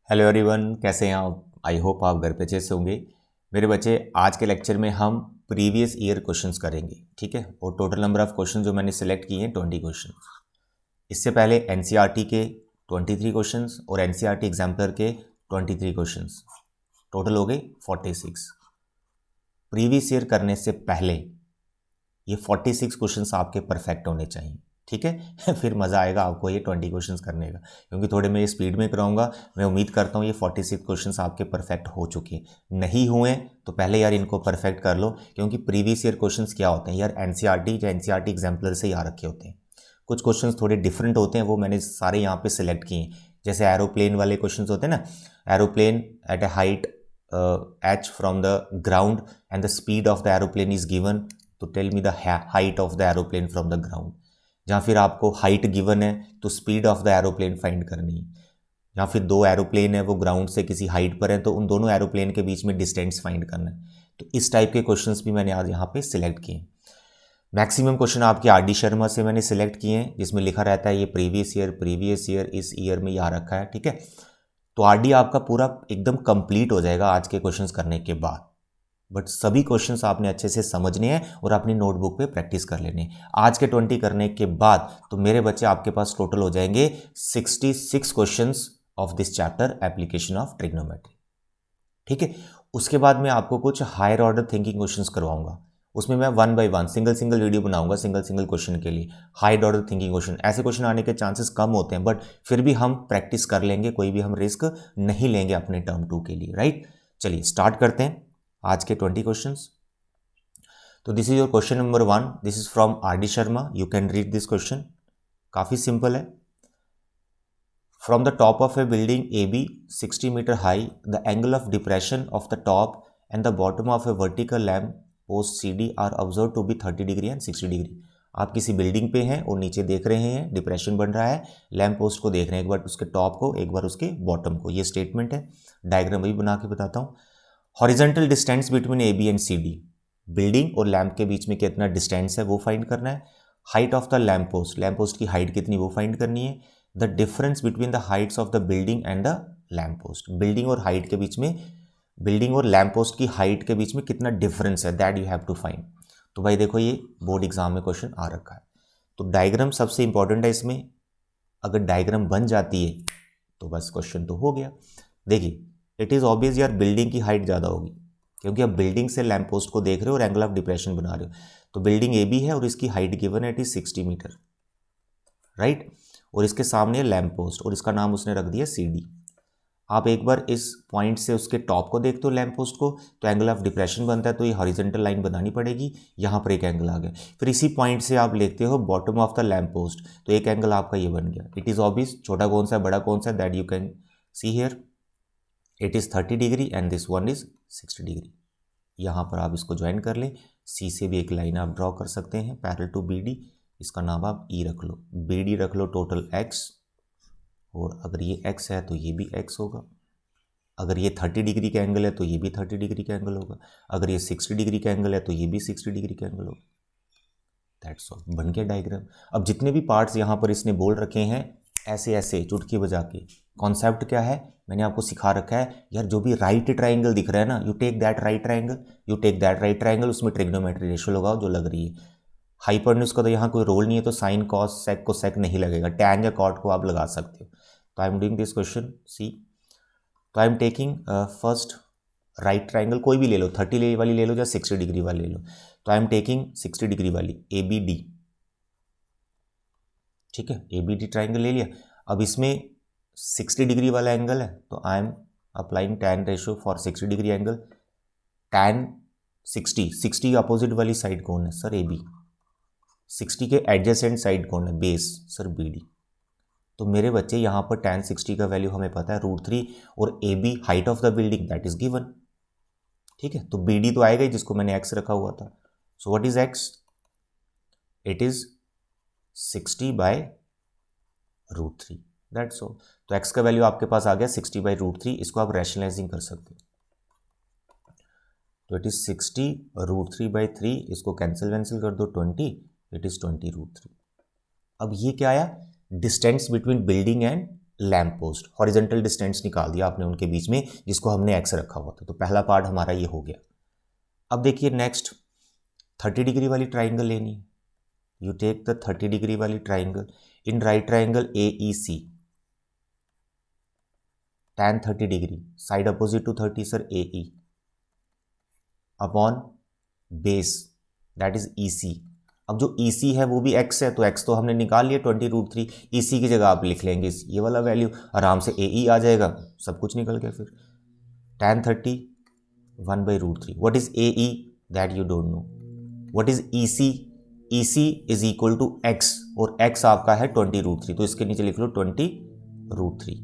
Hello everyone, कैसे हैं आप? आई होप आप घर पे अच्छे से होंगे। मेरे बच्चे, आज के लेक्चर में हम प्रीवियस ईयर क्वेश्चंस करेंगे, ठीक है। और टोटल नंबर ऑफ क्वेश्चन जो मैंने सिलेक्ट किए हैं 20 क्वेश्चन। इससे पहले एनसीईआरटी के 23 क्वेश्चंस और एनसीईआरटी एग्जाम्पलर के 23 क्वेश्चंस, टोटल हो गए 46। प्रीवियस ईयर करने से पहले ये 46 क्वेश्चंस आपके परफेक्ट होने चाहिए, ठीक है। फिर मज़ा आएगा आपको ये 20 क्वेश्चंस करने का, क्योंकि थोड़े मैं स्पीड में कराऊंगा। मैं उम्मीद करता हूँ ये 46 क्वेश्चंस आपके परफेक्ट हो चुके हैं। नहीं हुए तो पहले यार इनको परफेक्ट कर लो, क्योंकि प्रीवियस ईयर क्वेश्चंस क्या होते हैं यार, एनसीईआरटी या एनसीईआरटी एग्जाम्पलर से याद रखे होते हैं। कुछ क्वेश्चंस थोड़े डिफरेंट होते हैं, वो मैंने सारे यहाँ पे सिलेक्ट किए हैं। जैसे एरोप्लेन वाले क्वेश्चंस होते हैं ना, aeroplane at a height h from the ground and the speed of the aeroplane is given, तो tell me the height of the aeroplane from the ground. जहाँ फिर आपको हाइट गिवन है तो speed of the aeroplane find करनी है। या फिर दो एरोप्लेन है, वो ग्राउंड से किसी हाइट पर है, तो उन दोनों एरोप्लेन के बीच में डिस्टेंस फाइंड करना है। तो इस टाइप के क्वेश्चंस भी मैंने आज यहाँ पे सिलेक्ट किए। मैक्सिमम क्वेश्चन आपके आर डी शर्मा से मैंने सिलेक्ट किए हैं, जिसमें लिखा रहता है ये प्रीवियस ईयर इस ईयर में यहाँ रखा है, ठीक है। तो आर डी आपका पूरा एकदम कंप्लीट हो जाएगा आज के क्वेश्चंस करने के बाद। बट सभी क्वेश्चंस आपने अच्छे से समझने हैं और अपनी नोटबुक पे प्रैक्टिस कर लेने हैं। आज के 20 करने के बाद तो मेरे बच्चे आपके पास टोटल हो जाएंगे 66 questions of this chapter application of trigonometry, ठीक है। उसके बाद मैं आपको कुछ हायर ऑर्डर थिंकिंग क्वेश्चंस करवाऊंगा। उसमें मैं one by one single video बनाऊंगा सिंगल क्वेश्चन के लिए। हायर ऑर्डर थिंकिंग क्वेश्चन, ऐसे क्वेश्चन आने के चांसेस कम होते हैं, बट फिर भी हम प्रैक्टिस कर लेंगे, कोई भी हम रिस्क नहीं लेंगे अपने टर्म 2 के लिए, राइट। चलिए स्टार्ट करते हैं आज के 20 क्वेश्चंस। तो this is your question number 1। This is from R D Sharma. You can read this question. काफी सिंपल है। From the top of a building A B 60 metre high, the angle of depression of the top and the bottom of a vertical lamp post C D are observe to be 30 degree and 60 degree. आप किसी building पे हैं और नीचे देख रहे हैं depression बन रहा है, लैम्प पोस्ट को देख रहे हैं, एक बार उसके टॉप को एक बार उसके बॉटम को। ये स्टेटमेंट है। डायग्राम भी बना के बताता हूँ। Horizontal distance between A B and C D, building और लैम्प के बीच में कितना डिस्टेंस है वो फाइंड करना है। Height of the lamp post की हाइट कितनी वो फाइंड करनी है। The difference between the Heights of the building and the lamp post, building और हाइट के बीच में, बिल्डिंग और लैम्प पोस्ट की हाइट के बीच में कितना डिफरेंस है, that you have to find. तो भाई देखो, ये बोर्ड एग्जाम में क्वेश्चन आ रखा है। तो डायग्राम सबसे इंपॉर्टेंट है इसमें। अगर डायग्राम बन जाती है तो बस क्वेश्चन तो हो गया। देखिए, इट इज़ ऑब्वियस यार, बिल्डिंग की हाइट ज़्यादा होगी, क्योंकि आप बिल्डिंग से लैम्प पोस्ट को देख रहे हो और एंगल ऑफ डिप्रेशन बना रहे हो। तो बिल्डिंग ए बी है और इसकी हाइट गिवन है, इट इज 60 मीटर, राइट। और इसके सामने लैम्प पोस्ट और इसका नाम उसने रख दिया सी डी। आप एक बार इस पॉइंट से उसके टॉप को देखते हो लैम्प पोस्ट को, तो एंगल ऑफ डिप्रेशन बनता है, तो ये हॉरिजॉन्टल लाइन बनानी पड़ेगी। यहाँ पर एक एंगल आ गया। फिर इसी पॉइंट से आप देखते हो bottom of the lamp post, तो एक एंगल आपका ये बन गया। इट इज ऑब्वियस, छोटा कौन सा है बड़ा कौन सा है, that you can see here. It is 30 degree and this one is 60 degree. यहाँ पर आप इसको ज्वाइन कर लें। सी से भी एक लाइन आप ड्रॉ कर सकते हैं पैरेलल टू बी डी। इसका नाम आप ई रख लो, बी डी रख लो टोटल एक्स। और अगर ये एक्स है तो ये भी एक्स होगा। अगर ये 30 डिग्री का एंगल है तो ये भी 30 डिग्री का एंगल होगा। अगर ये 60 डिग्री का एंगल है तो ये भी 60 डिग्री का एंगल होगा। दैट्स ऑल, बन गया डायग्राम। अब जितने भी पार्ट्स यहाँ पर इसने बोल रखे हैं, ऐसे ऐसे चुटकी बजा के, कॉन्सेप्ट क्या है मैंने आपको सिखा रखा है यार। जो भी राइट ट्राइंगल दिख रहा है ना, you take that right triangle, you take that right triangle, उसमें ट्रिग्नोमेट्री रेशियो लगाओ जो लग रही है। हाइपोटेन्यूज का तो यहाँ कोई रोल नहीं है, तो साइन कॉस सेक को सेक नहीं लगेगा, टैन या कॉट को आप लगा सकते हो। तो I am doing this question C. तो I am taking first right triangle, कोई भी ले लो, 30 वाली ले लो या 60 डिग्री वाली ले लो। तो आई एम टेकिंग 60 डिग्री वाली ए बी डी, ठीक है। ए बी डी ट्राइंगल ले लिया। अब इसमें 60 डिग्री वाला एंगल है, तो I am applying tan ratio for 60 degree angle. Tan 60 opposite वाली साइड कौन है सर, ए बी। 60 के एडजेसेंट साइड कौन है, बेस, सर बी डी। तो मेरे बच्चे यहाँ पर टैन 60 का वैल्यू हमें पता है √3, और A B height of the building that is given, ठीक है। तो बी डी तो आएगा ही, जिसको मैंने एक्स रखा हुआ था। So what is x, it is 60 by √3, that's all. तो x का वैल्यू आपके पास आ गया 60 बाई √3। इसको आप रैशनलाइजिंग कर सकते हो। तो इट इज 60 √3/3, इसको कैंसिल कर दो 20, इट इज 20 √3। अब ये क्या आया, distance between building and lamp post, horizontal distance निकाल दिया आपने उनके बीच में जिसको हमने एक्स रखा हुआ था। तो पहला पार्ट हमारा ये हो गया। अब देखिए नेक्स्ट 30 डिग्री वाली ट्राइंगल लेनी है। यू टेक द 30 डिग्री वाली triangle in right triangle AEC, tan 30 degree, side opposite to 30 sir AE, upon base that is EC। अब जो EC है वो भी x है, तो x तो हमने निकाल लिया 20√3, EC की जगह आप लिख लेंगे ये वाला वैल्यू, आराम से AE आ जाएगा, सब कुछ निकल गया। फिर tan 30 1/√3, what is AE that you don't know, what is EC, EC is equal to x, और x आपका है 20√3, तो इसके नीचे लिख लो 20√3।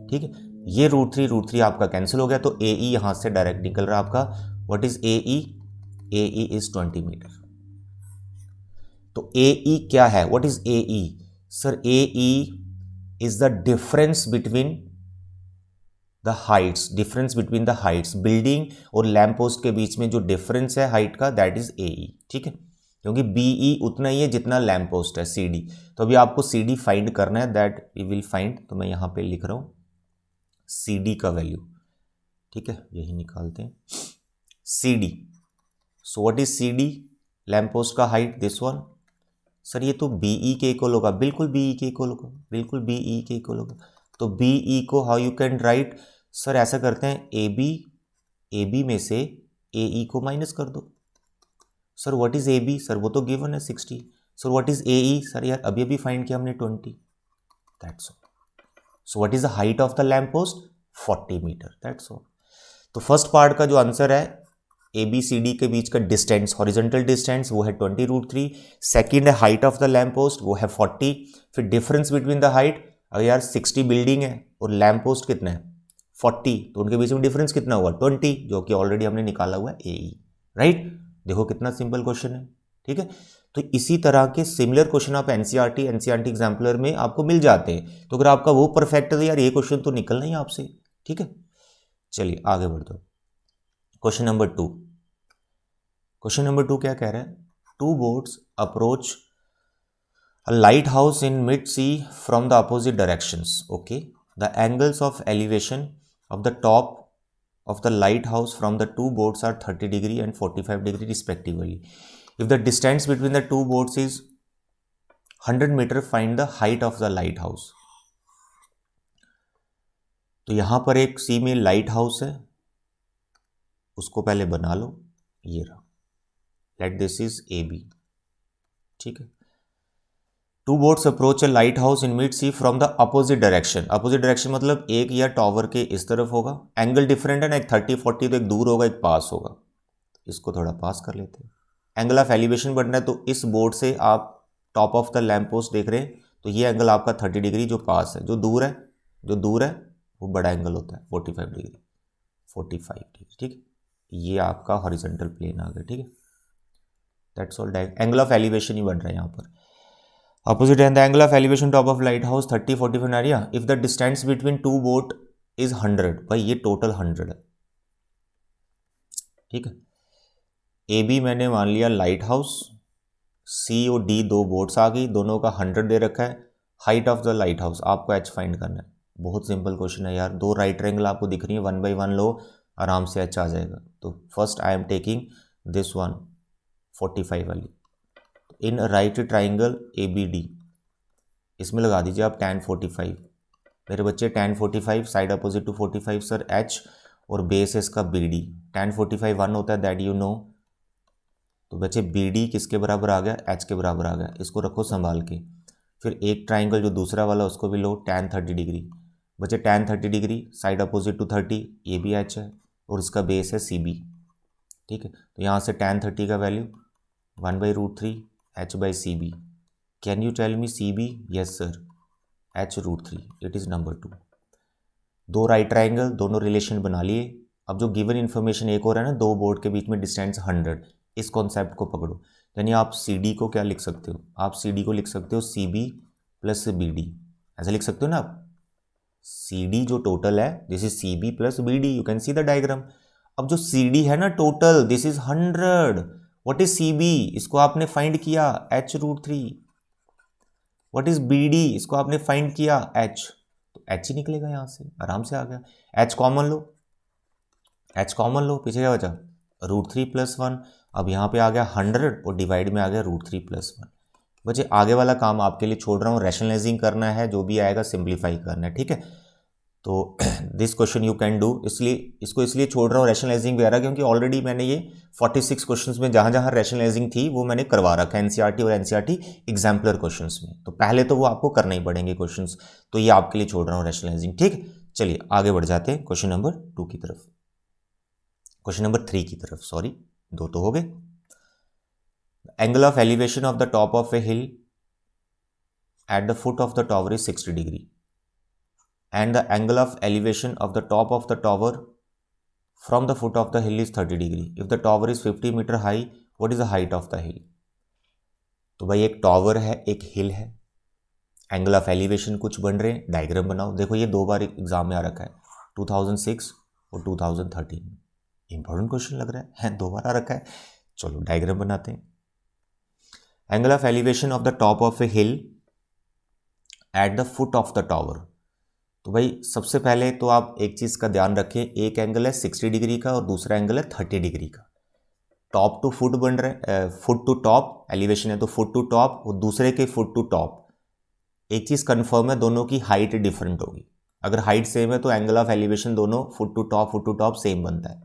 ठीक है, ये √3 आपका कैंसिल हो गया, तो AE यहां से डायरेक्ट निकल रहा आपका, what is AE, AE is 20 metre. तो AE क्या है, what is AE sir, AE is the difference between the heights, difference between the heights, building और लैम्प पोस्ट के बीच में जो डिफरेंस है हाइट का, दैट इज AE। ठीक है, क्योंकि BE उतना ही है जितना लैम्प पोस्ट है CD। तो अभी आपको CD फाइंड करना है, दैट वी विल फाइंड, तो मैं यहां पे लिख रहा हूं CD का वैल्यू। ठीक है, यही निकालते हैं CD। So what is CD, lamp post का हाइट, दिस वन सर, ये तो BE के इक्वल होगा, बिल्कुल BE के इक्वल होगा, बिल्कुल BE के इक्वल होगा। तो BE को how you can write sir, ऐसा करते हैं AB में से AE को माइनस कर दो। Sir what is AB sir, वो तो गिवन है 60। Sir what is AE sir, यार अभी अभी फाइंड किया हमने 20, that's all. So what is the height of the lamp post, 40 metre, that's all. तो फर्स्ट पार्ट का जो आंसर है ABCD के बीच का डिस्टेंस, हॉरिजॉन्टल डिस्टेंस, वो है 20√3। सेकंड है height of the lamp post, वो है 40। फिर डिफरेंस बिटवीन द हाइट, अगर यार 60 बिल्डिंग है और लैम्प पोस्ट कितना है 40, तो उनके बीच में डिफरेंस कितना हुआ 20, जो कि ऑलरेडी हमने निकाला हुआ है AE। राइट, देखो कितना सिंपल क्वेश्चन है। ठीक है, तो इसी तरह के सिमिलर क्वेश्चन आप NCERT एग्जाम्पलर में आपको मिल जाते हैं। तो अगर आपका वो परफेक्ट है यार, ये क्वेश्चन तो निकलना ही आपसे। ठीक है, चलिए आगे बढ़ते हैं। क्वेश्चन नंबर 2, क्वेश्चन नंबर 2 क्या कह रहा है, 2 boats approach a lighthouse in mid sea from the opposite directions. Okay, the angles of elevation of the top of the lighthouse from the 2 boats are 30 degree and 45 degree respectively. If the distance between the 2 boats is 100 meter, find the height of the lighthouse. तो यहां पर एक सी में light house है, उसको पहले बना लो, ये रहा, लेट दिस इज AB। ठीक है, 2 boats approach a lighthouse in mid sea from the opposite direction। Opposite direction मतलब एक या टॉवर के इस तरफ होगा, एंगल डिफरेंट है ना, एक 30-40, तो एक दूर होगा एक पास होगा, इसको थोड़ा पास कर लेते हैं। एंगल ऑफ एलिवेशन बढ़ना है, तो इस बोर्ड से आप top of the lamp post देख रहे हैं, तो ये एंगल आपका 30 डिग्री जो पास है, जो दूर है वो बड़ा एंगल होता है 45 डिग्री, 45 डिग्री। ठीक है, ये आपका हॉरिजॉन्टल प्लेन आ गया। ठीक है, that's all. Angle of elevation ही बन रहा है यहाँ पर। Opposite and the angle of elevation top of lighthouse 30-45 area. If the distance between 2 boat is 100, भाई ये टोटल 100 है। ठीक है, AB मैंने मान लिया लाइट हाउस, C और D 2 बोट्स आ गई, दोनों का 100 दे रखा है। Height of the light house आपको H फाइंड करना है। बहुत सिंपल क्वेश्चन है यार, 2 राइट ट्रायंगल आपको दिख रही है, 1 by 1 लो, आराम से H आ जाएगा। तो first I am taking this one 45 वाली, इन राइट ट्राइंगल ABD, इसमें लगा दीजिए आप tan 45। मेरे बच्चे tan 45 side opposite to 45 sir H, और बेस है इसका BD। tan 45 1 होता है, दैट यू नो। तो बच्चे BD किसके बराबर आ गया, H के बराबर आ गया, इसको रखो संभाल के। फिर एक ट्राइंगल जो दूसरा वाला उसको भी लो, tan 30 डिग्री। बच्चे tan 30 degree side opposite to 30, ये भी H है, और इसका बेस है CB। ठीक है, तो यहाँ से tan 30 का value 1/√3 H by CB। Can you tell me CB? Yes sir, H√3, it is number 2। 2 right triangle, दोनों रिलेशन बना लिए। अब जो गिवन इन्फॉर्मेशन एक और है ना, 2 बोर्ड के बीच में डिस्टेंस 100, इस कॉन्सेप्ट को पकड़ो। यानी आप CD को क्या लिख सकते हो, आप CD को लिख सकते हो CB प्लस BD, ऐसा लिख सकते हो ना आप। CD जो टोटल है, this is CB plus BD, you can see the diagram. अब जो CD है ना total, this is 100। What is CB, इसको आपने फाइंड किया H√3। व्हाट इज BD, इसको आपने फाइंड किया H। तो तो एच ही निकलेगा यहाँ से, आराम से आ गया। एच कॉमन लो, एच कॉमन लो, पीछे क्या बचा √3+1। अब यहाँ पे आ गया 100 और डिवाइड में आ गया √3+1। बच्चे आगे वाला काम आपके लिए छोड़ रहा हूँ, रैशनलाइजिंग करना है, जो भी आएगा सिंप्लीफाई करना है, ठीक है। तो this question you can do, इसलिए इसको इसलिए छोड़ रहा हूँ रैशनलाइजिंग वगैरह, क्योंकि ऑलरेडी मैंने ये 46 क्वेश्चंस में जहाँ जहाँ रैशनलाइजिंग थी वो मैंने करवा रखा है एनसीईआरटी और एनसीईआरटी एग्जाम्पलर क्वेश्चंस में। तो पहले तो वो आपको करने ही पड़ेंगे क्वेश्चंस, तो ये आपके लिए छोड़ रहा हूँ रैशनलाइजिंग, ठीक। चलिए आगे बढ़ जाते हैं क्वेश्चन नंबर 2 की तरफ, क्वेश्चन नंबर 3 की तरफ, सॉरी 2 तो हो गए। Angle of elevation of the top of A hill at the foot of the tower is 60 degree and the angle of elevation of the top of the tower from the foot of the hill is 30 degree. If the tower is 50 meter high, what is the height of the hill? तो भाई एक tower है, एक हिल है, angle of elevation कुछ बन रहे हैं, डायग्राम बनाओ। देखो ये 2 बार एग्जाम में आ रखा है, 2006 और 2013। इंपॉर्टेंट क्वेश्चन लग रहा है 2 बार आ रखा है। चलो डायग्राम बनाते हैं। Angle of elevation of the top of A hill at the foot of the tower. तो भाई सबसे पहले तो आप एक चीज़ का ध्यान रखें, एक एंगल है 60 डिग्री का और दूसरा एंगल है 30 डिग्री का। टॉप टू फुट बन रहा है, फुट टू टॉप, एलिवेशन है तो फुट टू टॉप और दूसरे के फुट टू टॉप। एक चीज़ कंफर्म है, दोनों की हाइट डिफरेंट होगी। अगर हाइट सेम है तो एंगल ऑफ एलिवेशन दोनों फुट टू टॉप सेम बनता है।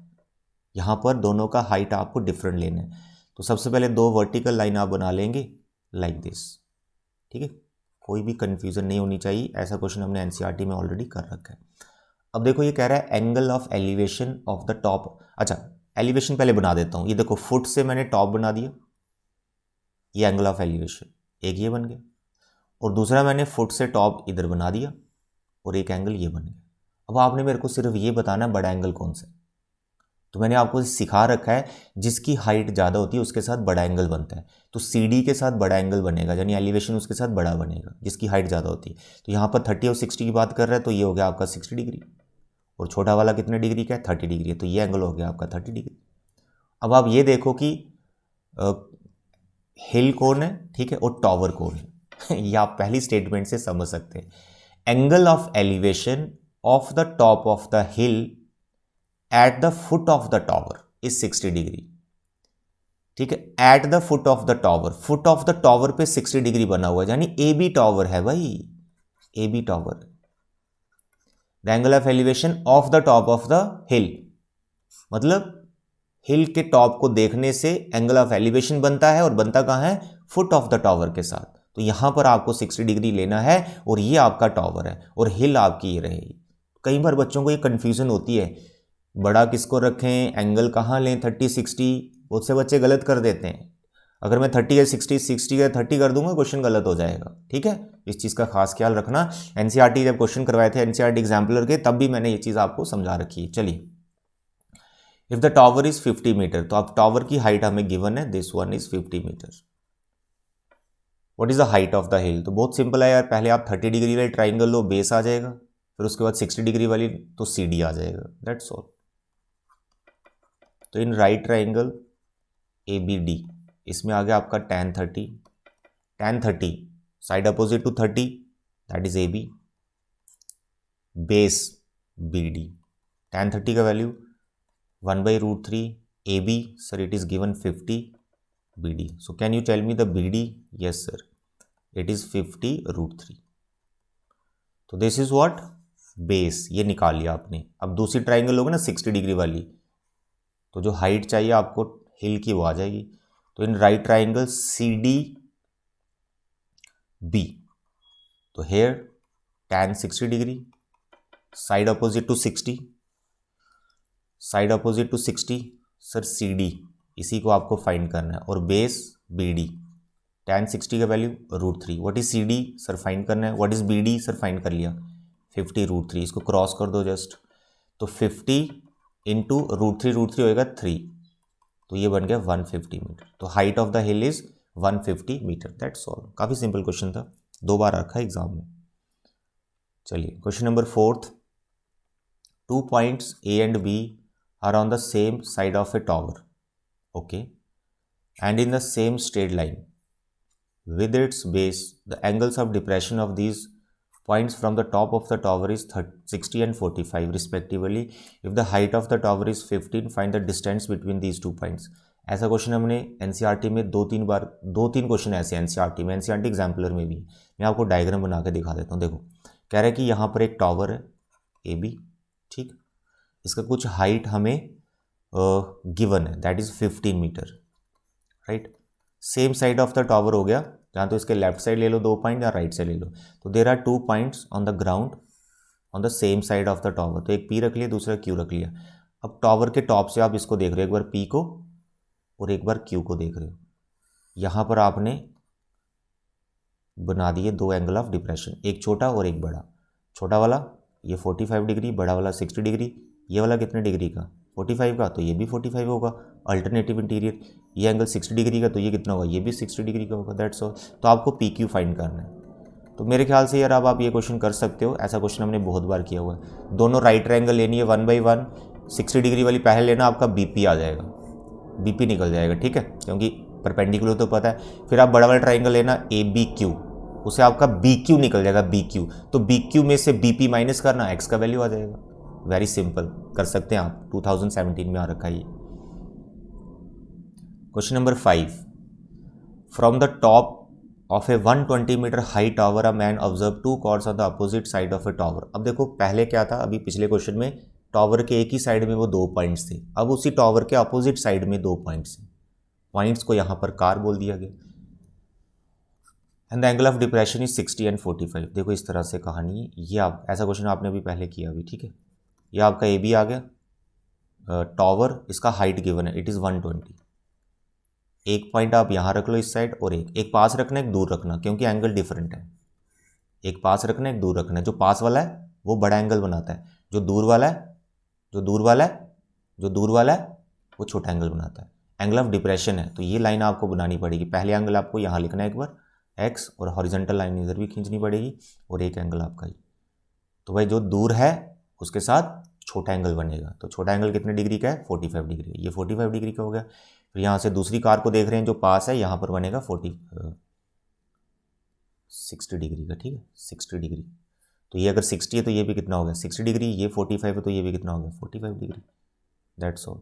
यहाँ पर दोनों का हाइट आपको डिफरेंट लेना है। तो सबसे पहले 2 वर्टिकल लाइन आप बना लेंगे लाइक दिस, ठीक है। कोई भी कंफ्यूजन नहीं होनी चाहिए, ऐसा क्वेश्चन हमने एनसीईआरटी में ऑलरेडी कर रखा है। अब देखो ये कह रहा है angle of elevation of the top. अच्छा एलिवेशन पहले बना देता हूँ, ये देखो फुट से मैंने टॉप बना दिया, ये एंगल ऑफ एलिवेशन एक ये बन गया, और दूसरा मैंने फुट से टॉप इधर बना दिया और एक एंगल ये बन गया। अब आपने मेरे को सिर्फ ये बताना बड़ा एंगल कौन सा है। तो मैंने आपको सिखा रखा है जिसकी हाइट ज़्यादा होती है उसके साथ बड़ा एंगल बनता है। तो CD के साथ बड़ा एंगल बनेगा, यानी एलिवेशन उसके साथ बड़ा बनेगा जिसकी हाइट ज़्यादा होती है। तो यहाँ पर 30 और 60 की बात कर रहे हैं, तो ये हो गया आपका 60 डिग्री, और छोटा वाला कितने डिग्री का है 30 डिग्री है, तो ये एंगल हो गया आपका 30 डिग्री। अब आप ये देखो कि हिल कौन है, ठीक है, और टॉवर कौन है। ये आप पहली स्टेटमेंट से समझ सकते हैं। Angle of elevation of the top of the hill at the foot of the tower is 60 degree, ठीक है। At the foot of the tower, foot of the tower पे 60 डिग्री बना हुआ है, यानी AB टॉवर है भाई, AB tower. The angle of elevation of the top of the हिल, मतलब हिल के टॉप को देखने से एंगल ऑफ एलिवेशन बनता है, और बनता कहाँ है फुट ऑफ द टॉवर के साथ। तो यहां पर आपको 60 डिग्री लेना है, और ये आपका टॉवर है और हिल आपकी ये रहेगी। कई बार बच्चों को ये कंफ्यूजन होती है, बड़ा किसको रखें, एंगल कहाँ लें, 30 60, बहुत से बच्चे गलत कर देते हैं। अगर मैं 30 या 60, 60 या 30 कर दूंगा क्वेश्चन गलत हो जाएगा, ठीक है। इस चीज़ का खास ख्याल रखना। एनसीईआरटी जब क्वेश्चन करवाए थे एनसीईआरटी एग्जाम्पलर के, तब भी मैंने ये चीज़ आपको समझा रखी है। चलिए, if the tower is 50 metre, तो अब टॉवर की हाइट हमें गिवन है, this one is 50 metre. What is the height of the hill? तो बहुत सिंपल है यार, पहले आप 30 डिग्री वाली ट्राइंगल लो, बेस आ जाएगा, फिर उसके बाद 60 डिग्री वाली तो CD आ जाएगा, दैट्स ऑल। तो इन राइट ट्राइंगल ABD, इसमें आ गया आपका tan 30 side opposite to 30 that is AB, base BD। tan 30 का value 1/√3 AB, sir it is given 50 BD। So can you tell me the BD? Yes sir, it is 50√3। तो this is what, base, ये निकाल लिया आपने। अब दूसरी triangle होगी ना 60 डिग्री वाली, तो जो हाइट चाहिए आपको हिल की वो आ जाएगी। तो इन राइट ट्राइंगल CDB, तो here tan 60 degree, side opposite to 60, side opposite to 60 sir CD, इसी को आपको फाइंड करना है, और बेस BD। tan 60 का value √3, what is CD sir find करना है, what is BD sir find कर लिया 50√3, इसको क्रॉस कर दो जस्ट, तो 50 इंटू √3 होएगा 3, तो ये बन गया 150 मीटर। तो height of the hill is 150 metre, that's all. काफ़ी सिंपल क्वेश्चन था, 2 बार रखा है एग्जाम में। चलिए question number 4, 2 points A and B are on the same side of a tower, okay, and in the same straight line with its base, the angles of depression of these points from the top of the tower is 60 and 45 respectively. If the height of the tower is 15, find the distance between these two points. ऐसा question हमने NCERT में दो तीन question ऐसे NCERT में, NCERT exemplar में भी। मैं आपको डायग्राम बना के दिखा देता हूँ। देखो कह रहा है कि यहाँ पर एक टावर है ए बी, ठीक, इसका कुछ हाइट हमें गिवन है, that is 15 metre, right. Same side of the tower हो गया, जहाँ तो इसके लेफ्ट साइड ले लो 2 पॉइंट या राइट साइड ले लो, तो there are 2 points on the ground on the same side of the tower. तो एक पी रख लिया, दूसरा क्यू रख लिया। अब टावर के टॉप से आप इसको देख रहे हो, एक बार पी को और एक बार क्यू को देख रहे हो। यहाँ पर आपने बना दिए 2 एंगल ऑफ डिप्रेशन, एक छोटा और एक बड़ा। छोटा वाला ये 45 डिग्री, बड़ा वाला 60 डिग्री। ये वाला कितने डिग्री का? 45 का, तो ये भी 45 होगा। अल्टरनेटिव इंटीरियर, ये एंगल 60 डिग्री का, तो ये कितना होगा? ये भी 60 डिग्री का होगा। That's all. तो आपको पी क्यू फाइंड करना है। तो मेरे ख्याल से यार अब आप ये क्वेश्चन कर सकते हो। ऐसा क्वेश्चन हमने बहुत बार किया हुआ है। दोनों राइट ट्रायंगल लेनी है 1 बाई 1, 60 डिग्री वाली पहले लेना, आपका बीपी आ जाएगा, बीपी निकल जाएगा, ठीक है, क्योंकि परपेंडिकुलर तो पता है। फिर आप बड़ा वाला ट्रायंगल लेना ए बी क्यू, उसे आपका बी क्यू निकल जाएगा, बी क्यू। तो बी क्यू में से बीपी माइनस करना, एक्स का वैल्यू आ जाएगा। वेरी सिंपल, कर सकते हैं आप। 2017 में आ रखा है ये। Question number 5, from the top of a 120 metre high tower a man observe 2 cords on the opposite side of a tower. अब देखो पहले क्या था, अभी पिछले क्वेश्चन में टावर के एक ही साइड में वो 2 पॉइंट्स थे, अब उसी टावर के अपोजिट साइड में 2 पॉइंट्स हैं। पॉइंट्स को यहाँ पर कार बोल दिया गया। And the angle of depression is 60 and 45। देखो इस तरह से कहानी है ये। आप ऐसा क्वेश्चन आपने अभी पहले किया अभी, ठीक है। ये आपका ए बी आ गया, टावर, इसका हाइट गिवन है, इट इज़ 120। एक पॉइंट आप यहाँ रख लो इस साइड, और एक पास रखना, एक दूर रखना, क्योंकि एंगल डिफरेंट है। एक पास रखना, एक दूर रखना। जो पास वाला है वो बड़ा एंगल बनाता है, जो दूर वाला है वो छोटा एंगल बनाता है। एंगल ऑफ डिप्रेशन है, तो ये लाइन आपको बनानी पड़ेगी। पहले एंगल आपको यहाँ लिखना है एक बार एक्स, और हॉरिजॉन्टल लाइन इधर भी खींचनी पड़ेगी, और एक एंगल आपका ही। तो भाई जो दूर है उसके साथ छोटा एंगल बनेगा। तो छोटा एंगल कितने डिग्री का है? 45 डिग्री। ये 45 डिग्री का हो गया। फिर यहाँ से दूसरी कार को देख रहे हैं, जो पास है, यहाँ पर बनेगा 60 डिग्री का, ठीक है, 60 डिग्री। तो ये अगर 60 है तो ये भी कितना हो गया? 60 डिग्री। ये 45 है तो ये भी कितना हो गया? 45 डिग्री। That's all.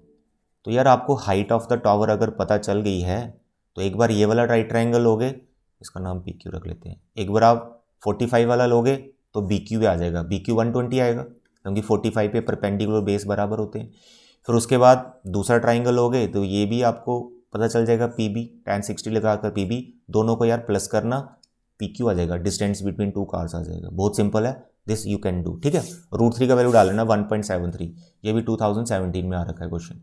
तो यार आपको हाइट ऑफ द टावर अगर पता चल गई है, तो एक बार ये वाला राइट ट्रायंगल लोगे, इसका नाम पी क्यू रख लेते हैं। एक बार आप 45 वाला लोगे तो बी क्यू आ जाएगा, बी क्यू 120 आएगा, क्योंकि 45 पे परपेंडिकुलर बेस बराबर होते हैं। फिर उसके बाद दूसरा ट्राइंगल हो गए, तो ये भी आपको पता चल जाएगा पी बी, tan 60 लगाकर पी बी, दोनों को यार प्लस करना, पी क्यू आ जाएगा, डिस्टेंस बिटवीन 2 कार्स आ जाएगा। बहुत सिंपल है, दिस यू कैन डू, ठीक है। √3 का वैल्यू डाल लेना 1.73। ये भी 2017 में आ रखा है क्वेश्चन।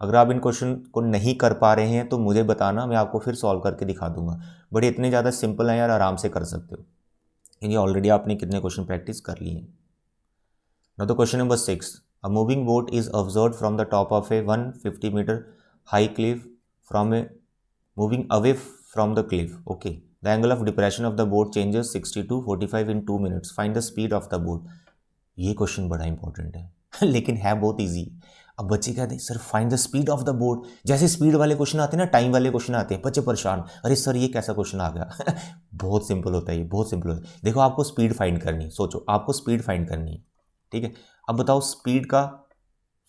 अगर आप इन क्वेश्चन को नहीं कर पा रहे हैं तो मुझे बताना, मैं आपको फिर सॉल्व करके दिखा दूंगा। बट इतने ज़्यादा सिंपल हैं यार, आराम से कर सकते हो, क्योंकि ऑलरेडी आपने कितने क्वेश्चन प्रैक्टिस कर लिए हैं। Now the question number 6, a moving boat is observed from the top of a 150 meter high cliff from a moving away from the cliff. Okay, the angle of depression of the boat changes 60 to 45 in 2 minutes. Find the speed of the boat. ये question बड़ा important है लेकिन है बहुत easy. अब बच्चे कहते हैं sir find the speed of the boat. जैसे स्पीड वाले क्वेश्चन आते हैं ना, टाइम वाले क्वेश्चन आते हैं, बच्चे परेशान, अरे सर ये कैसा क्वेश्चन आ गया बहुत सिंपल होता है ये, बहुत सिंपल होता है। देखो आपको स्पीड फाइंड करनी है, सोचो आपको स्पीड फाइंड करनी है, ठीक है। अब बताओ स्पीड का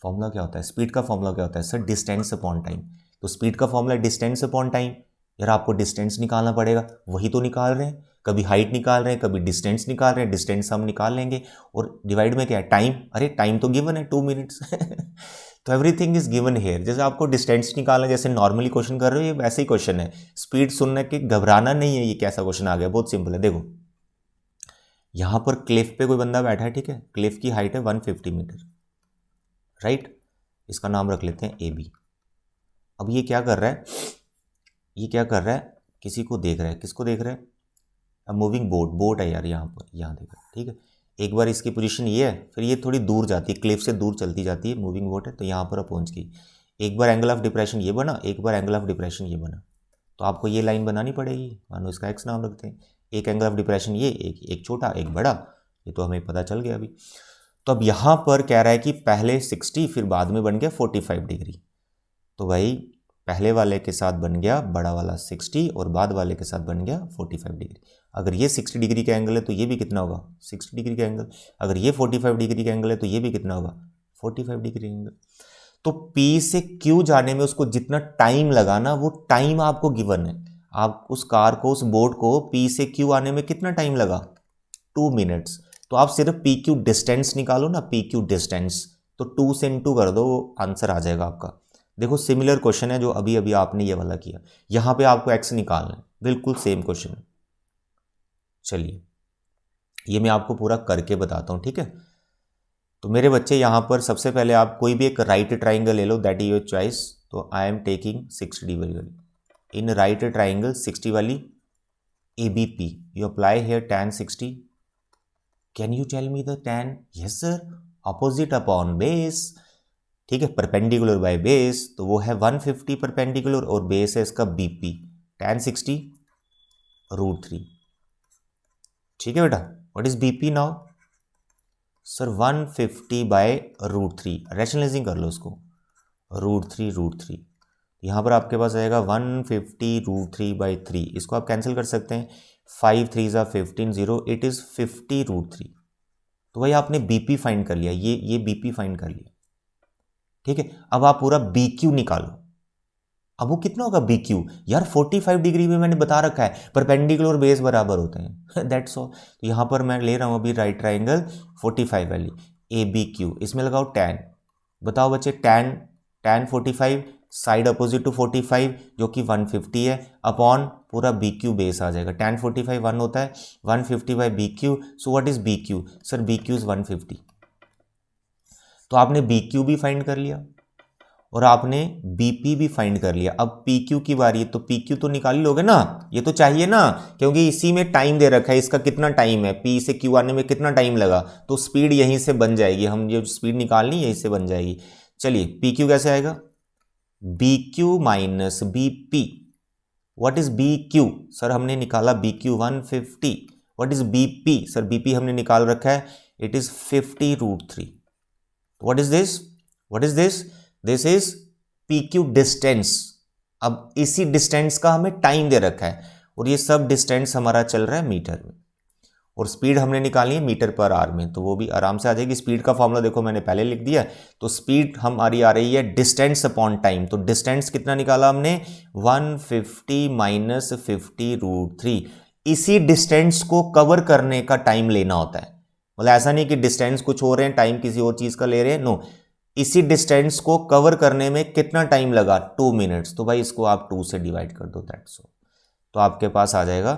फॉर्मूला क्या होता है? स्पीड का फॉर्मूला क्या होता है? Sir distance upon time. तो स्पीड का फॉर्मूला डिस्टेंस अपॉन टाइम। यार आपको डिस्टेंस निकालना पड़ेगा, वही तो निकाल रहे हैं, कभी हाइट निकाल रहे हैं, कभी डिस्टेंस निकाल रहे हैं। डिस्टेंस हम निकाल लेंगे, और डिवाइड में क्या है? टाइम। अरे टाइम तो गिवन है 2 मिनट्स तो एवरीथिंग इज गिवन हेयर। जैसे आपको डिस्टेंस निकालना, जैसे नॉर्मली क्वेश्चन कर रहे हो, ये वैसे ही क्वेश्चन है। स्पीड सुनने के घबराना नहीं है, ये कैसा क्वेश्चन आ गया, बहुत सिंपल है। देखो यहाँ पर क्लिफ पे कोई बंदा बैठा है, ठीक है, क्लिफ की हाइट है 150 मीटर, राइट। इसका नाम रख लेते हैं ए बी। अब ये क्या कर रहा है? ये क्या कर रहा है? किसी को देख रहा है। किसको देख रहा है? अब मूविंग बोट है यार, यहाँ पर, यहाँ देख रहा है, ठीक है। एक बार इसकी पोजीशन ये है, फिर ये थोड़ी दूर जाती है, क्लिफ से दूर चलती जाती है, मूविंग बोट है, तो यहाँ पर पहुँच गई। एक बार एंगल ऑफ डिप्रेशन ये बना, एक बार एंगल ऑफ डिप्रेशन ये बना, तो आपको ये लाइन बनानी पड़ेगी। मानो इसका एक्स नाम रखते हैं। एक एंगल ऑफ डिप्रेशन ये, एक छोटा एक बड़ा, ये तो हमें पता चल गया अभी। तो अब यहाँ पर कह रहा है कि पहले 60, फिर बाद में बन गया 45 डिग्री। तो भाई पहले वाले के साथ बन गया बड़ा वाला 60, और बाद वाले के साथ बन गया 45 डिग्री। अगर ये 60 डिग्री का एंगल है तो ये भी कितना होगा 60 डिग्री का एंगल। अगर ये 45 डिग्री का एंगल है तो ये भी कितना होगा 45 डिग्री एंगल। तो P से Q जाने में उसको जितना टाइम लगा ना, वो टाइम आपको गिवन है। आप उस कार को, उस बोट को P से Q आने में कितना टाइम लगा 2 मिनट्स। तो आप सिर्फ PQ डिस्टेंस निकालो ना, PQ डिस्टेंस, तो 2 से इनटू कर दो, वो आंसर आ जाएगा आपका। देखो सिमिलर क्वेश्चन है जो अभी अभी आपने ये वाला किया, यहां पे आपको x निकालना है, बिल्कुल सेम क्वेश्चन है। चलिए ये मैं आपको पूरा करके बताता हूं, ठीक है। तो मेरे बच्चे यहां पर सबसे पहले आप कोई भी एक राइट ट्राइंगल ले लो, दैट इज योर चॉइस। तो आई एम टेकिंग 60 वाली, इन राइट ट्राइंगल 60 वाली ABP, you apply here tan 60। Can you tell me the tan? Yes sir, opposite upon base, ठीक है, परपेंडिकुलर बाय बेस, तो वो है 150 परपेंडिकुलर और बेस है इसका BP, tan 60 √3, ठीक है बेटा। What is BP now? Sir 150 by √3, rationalising कर लो उसको, √3 यहाँ पर आपके पास आएगा 150 √3/3, इसको आप कैंसिल कर सकते हैं, 5 3 15 0, इट इज़ 50 √3। तो भाई आपने BP फाइंड कर लिया, ये BP फाइंड कर लिया, ठीक है। अब आप पूरा BQ निकालो। अब वो कितना होगा BQ? यार 45 डिग्री में मैंने बता रखा है परपेंडिकुलर और बेस बराबर होते हैं दैट्स ऑल। तो यहाँ पर मैं ले रहा हूँ अभी राइट ट्राइंगल 45 वाली ABQ, इसमें लगाओ tan। बताओ बच्चे tan 45, साइड अपोजिट टू 45 जो कि 150 है, अपॉन पूरा BQ बेस आ जाएगा। tan 45 1 होता है, 150 by BQ, so what is BQ? Sir BQ is 150। तो आपने BQ भी फाइंड कर लिया और आपने BP भी फाइंड कर लिया। अब PQ की बारी है, तो PQ तो निकाल ही लोगे ना, ये तो चाहिए ना, क्योंकि इसी में टाइम दे रखा है, इसका कितना टाइम है, P से Q आने में कितना टाइम लगा, तो स्पीड यहीं से बन जाएगी, हम ये स्पीड निकालनी यहीं से बन जाएगी। चलिए PQ कैसे आएगा? BQ minus BP। What is BQ? Sir हमने निकाला BQ 150। What is BP? Sir BP हमने निकाल रखा है, it is 50 √3। What is this? What is this? This is PQ distance. अब इसी डिस्टेंस का हमें टाइम दे रखा है और ये सब डिस्टेंस हमारा चल रहा है मीटर में, और स्पीड हमने निकाली है मीटर पर आवर में, तो वो भी आराम से आ जाएगी। स्पीड का फॉर्मूला देखो मैंने पहले लिख दिया, तो स्पीड हमारी आ रही है डिस्टेंस अपॉन टाइम। तो डिस्टेंस कितना निकाला हमने? 150 माइनस 50 √3। इसी डिस्टेंस को कवर करने का टाइम लेना होता है, मतलब ऐसा नहीं कि डिस्टेंस कुछ हो रहे हैं टाइम किसी और चीज का ले रहे हैं, नो, इसी डिस्टेंस को कवर करने में कितना टाइम लगा 2 मिनट्स। तो भाई इसको आप 2 से डिवाइड कर दो, दैट्स ऑल। तो आपके पास आ जाएगा,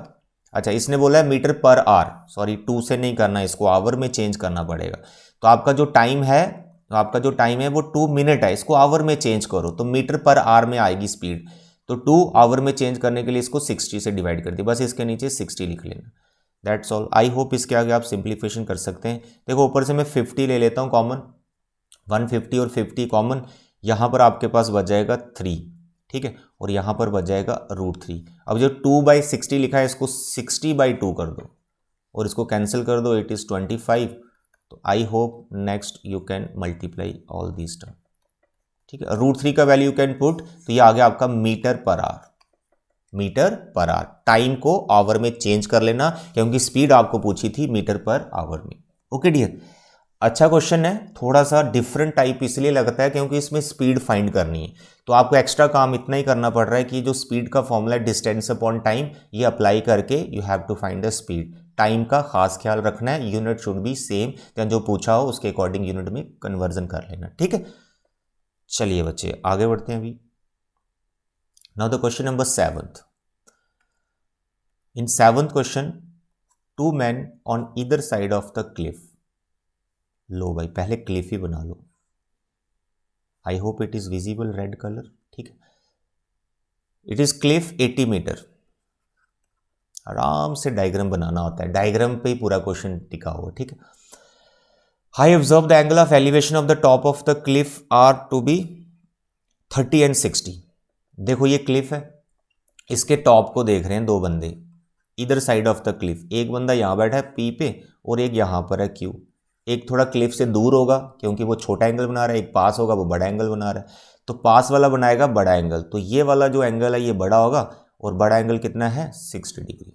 अच्छा इसने बोला है मीटर पर आवर, सॉरी 2 से नहीं करना, इसको आवर में चेंज करना पड़ेगा। तो आपका जो टाइम है वो 2 मिनट है, इसको आवर में चेंज करो तो मीटर पर आवर में आएगी स्पीड। तो 2 आवर में चेंज करने के लिए इसको 60 से डिवाइड कर दिया, बस इसके नीचे 60 लिख लेना, दैट्स ऑल। आई होप इसके आगे आप सिंप्लीफिकेशन कर सकते हैं। देखो ऊपर से मैं 50 ले लेता हूँ कॉमन, 150 और 50 कॉमन, यहाँ पर आपके पास बच जाएगा 3, ठीक है, और यहाँ पर बच जाएगा √3। अब जो 2/60 लिखा है इसको 60/2 कर दो और इसको कैंसिल कर दो, इट इज़ 25। तो I hope next you can multiply all these term, ठीक है। √3 का वैल्यू यू कैन पुट, तो ये आ गया आपका metre per hour. Metre per hour, time को आवर में चेंज कर लेना क्योंकि स्पीड आपको पूछी थी मीटर पर आवर में। ओके डियर, अच्छा क्वेश्चन है, थोड़ा सा डिफरेंट टाइप इसलिए लगता है क्योंकि इसमें स्पीड फाइंड करनी है, तो आपको एक्स्ट्रा काम इतना ही करना पड़ रहा है कि जो स्पीड का फॉर्मूला है डिस्टेंस अपॉन टाइम, ये अप्लाई करके you have to find the speed. Time का खास ख्याल रखना है, यूनिट शुड बी सेम, जो पूछा हो उसके अकॉर्डिंग यूनिट में कन्वर्जन कर लेना, ठीक है। चलिए बच्चे आगे बढ़ते हैं अभी। Now the question number 7th। In 7th question, 2 men on either side of the cliff. लो भाई पहले क्लिफ ही बना लो, I hope it is visible red colour, ठीक है। It is cliff 80 metre. आराम से डायग्राम बनाना होता है, डायग्राम पे ही पूरा क्वेश्चन टिका हुआ, ठीक है। I observe the angle of elevation of the top of the cliff are to be 30 and 60। देखो ये क्लिफ है, इसके टॉप को देख रहे हैं 2 बंदे इधर साइड ऑफ द क्लिफ, एक बंदा यहां बैठा है P पे और एक यहां पर है Q। एक थोड़ा क्लिफ से दूर होगा क्योंकि वो छोटा एंगल बना रहा है, एक पास होगा वो बड़ा एंगल बना रहा है, तो पास वाला बनाएगा बड़ा एंगल, तो ये वाला जो एंगल है ये बड़ा होगा और बड़ा एंगल कितना है 60 डिग्री।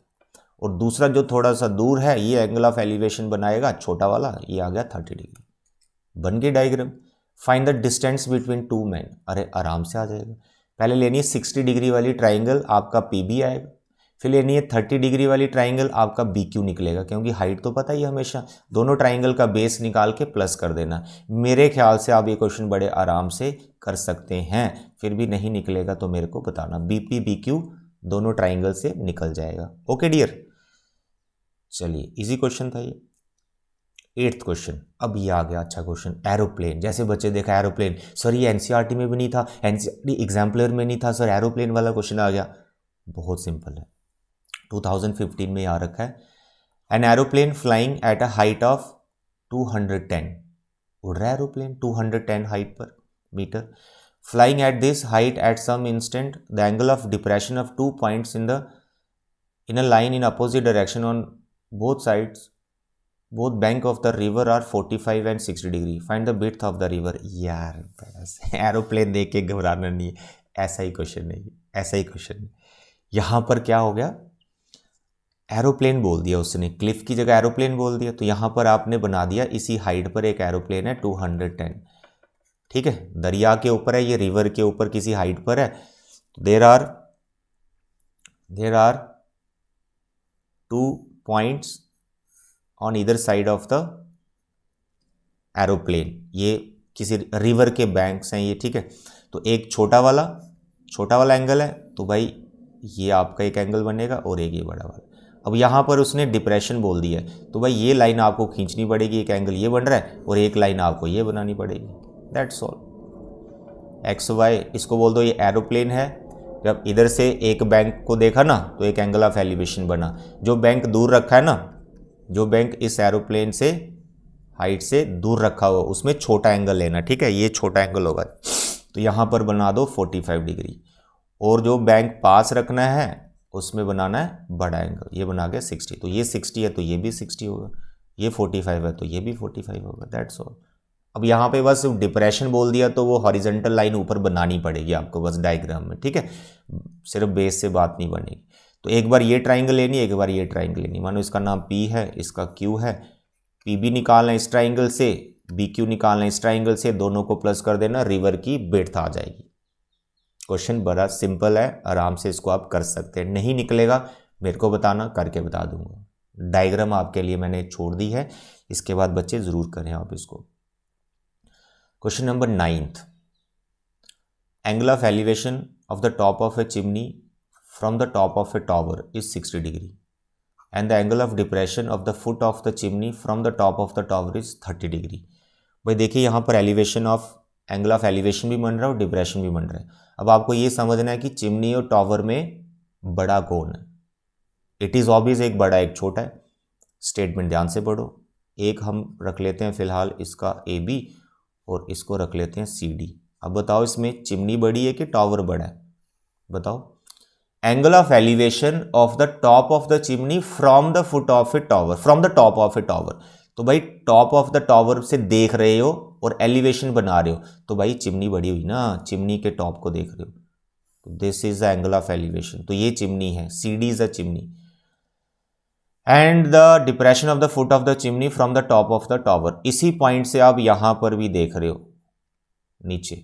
और दूसरा जो थोड़ा सा दूर है ये एंगल ऑफ एलिवेशन बनाएगा छोटा वाला, ये आ गया 30 डिग्री। बन गई diagram. Find the distance between to man, अरे आराम से आ जाएगा। पहले लेनी है 60 डिग्री वाली ट्राइंगल, आपका पी बी आएगा। फिर लेनी है 30 डिग्री वाली ट्राइंगल, आपका बी क्यू निकलेगा, क्योंकि हाइट तो पता ही है हमेशा। दोनों ट्राइंगल का बेस निकाल के प्लस कर देना। मेरे ख्याल से आप ये क्वेश्चन बड़े आराम से कर सकते हैं। फिर भी नहीं निकलेगा तो मेरे को बताना। बी पी बी क्यू दोनों ट्राइंगल से निकल जाएगा। ओके डियर, चलिए इजी क्वेश्चन था ये। 8th क्वेश्चन, अब ये आ गया अच्छा क्वेश्चन। एरोप्लेन, जैसे बच्चे देखा एरोप्लेन, सर ये एनसीईआरटी में भी नहीं था, एनसीईआरटी एग्जाम्पलर में नहीं था, सर एरोप्लेन वाला क्वेश्चन आ गया। बहुत सिंपल है, 2015 में आ रखा है। An aeroplane flying at a height of 210, उड़ रहा है एरोप्लेन 210 हाइट पर metre. Flying at this height at some instant the angle of depression of 2 points in a line in opposite direction on both sides, both bank of the river are 45 and 60 degree, find the width of the river. यार aeroplane देख के घबराना नहीं है, ऐसा ही question नहीं, ऐसा ही question नहीं। यहाँ पर क्या हो गया, एरोप्लेन बोल दिया उसने, क्लिफ की जगह एरोप्लेन बोल दिया, तो यहाँ पर आपने बना दिया इसी हाइट पर एक एरोप्लेन है 210, ठीक है। दरिया के ऊपर है ये, रिवर के ऊपर किसी हाइट पर है। There are 2 points on either side of the aeroplane, ये किसी रिवर के बैंक्स हैं ये, ठीक है। तो एक छोटा वाला एंगल है, तो भाई ये आपका एक एंगल बनेगा और एक ये बड़ा वाला। अब यहाँ पर उसने डिप्रेशन बोल दिया है, तो भाई ये लाइन आपको खींचनी पड़ेगी, एक एंगल ये बन रहा है और एक लाइन आपको ये बनानी पड़ेगी, दैट्स ऑल। एक्स वाई, इसको बोल दो ये एरोप्लेन है। जब इधर से एक बैंक को देखा ना तो एक एंगल ऑफ एलिवेशन बना। जो बैंक दूर रखा है ना, जो बैंक इस एरोप्लेन से हाइट से दूर रखा हुआ, उसमें छोटा एंगल लेना, ठीक है, ये छोटा एंगल होगा, तो यहाँ पर बना दो 45 डिग्री। और जो बैंक पास रखना है उसमें बनाना है बड़ा एंगल, ये बना गया 60, तो ये 60 है तो ये भी 60 होगा, ये 45 है तो ये भी 45 होगा, दैट्स ऑल। अब यहाँ पे बस डिप्रेशन बोल दिया तो वो हॉरिजॉन्टल लाइन ऊपर बनानी पड़ेगी आपको बस डायग्राम में, ठीक है, सिर्फ बेस से बात नहीं बनेगी। तो एक बार ये ट्राइंगल लेनी है, एक बार ये ट्राइंगल लेनी, मानो इसका नाम P है, इसका Q है, PB निकालना इस ट्राइंगल से, BQ निकालना इस ट्राइंगल से, दोनों को प्लस कर देना, रिवर की विड्थ आ जाएगी। क्वेश्चन बड़ा सिंपल है, आराम से इसको आप कर सकते हैं। नहीं निकलेगा मेरे को बताना, करके बता दूंगा। डायग्राम आपके लिए मैंने छोड़ दी है, इसके बाद बच्चे ज़रूर करें आप इसको। Question number 9th, angle of elevation of the top of A chimney from the top of a tower is 60 degree and the angle of depression of the foot of the chimney from the top of the tower is 30 degree. भाई देखिए यहाँ पर elevation of angle of elevation भी बन रहा है और depression भी बन रहा है। अब आपको ये समझना है कि चिमनी और टॉवर में बड़ा कौन है। इट इज़ ऑब्वियस एक बड़ा एक छोटा है। स्टेटमेंट ध्यान से पढ़ो। एक हम रख लेते हैं फिलहाल इसका AB और इसको रख लेते हैं CD। अब बताओ इसमें चिमनी बड़ी है कि टॉवर बड़ा है, बताओ। Angle of elevation of the top of the chimney from the foot of a tower, from the top of a tower, तो भाई टॉप ऑफ द टॉवर से देख रहे हो और एलिवेशन बना रहे हो, तो भाई चिमनी बड़ी हुई ना, चिमनी के टॉप को देख रहे हो, तो this is the angle of elevation, तो ये चिमनी है, CD is a chimney. And the depression of the foot of the chimney from the top of the tower, इसी पॉइंट से आप यहां पर भी देख रहे हो नीचे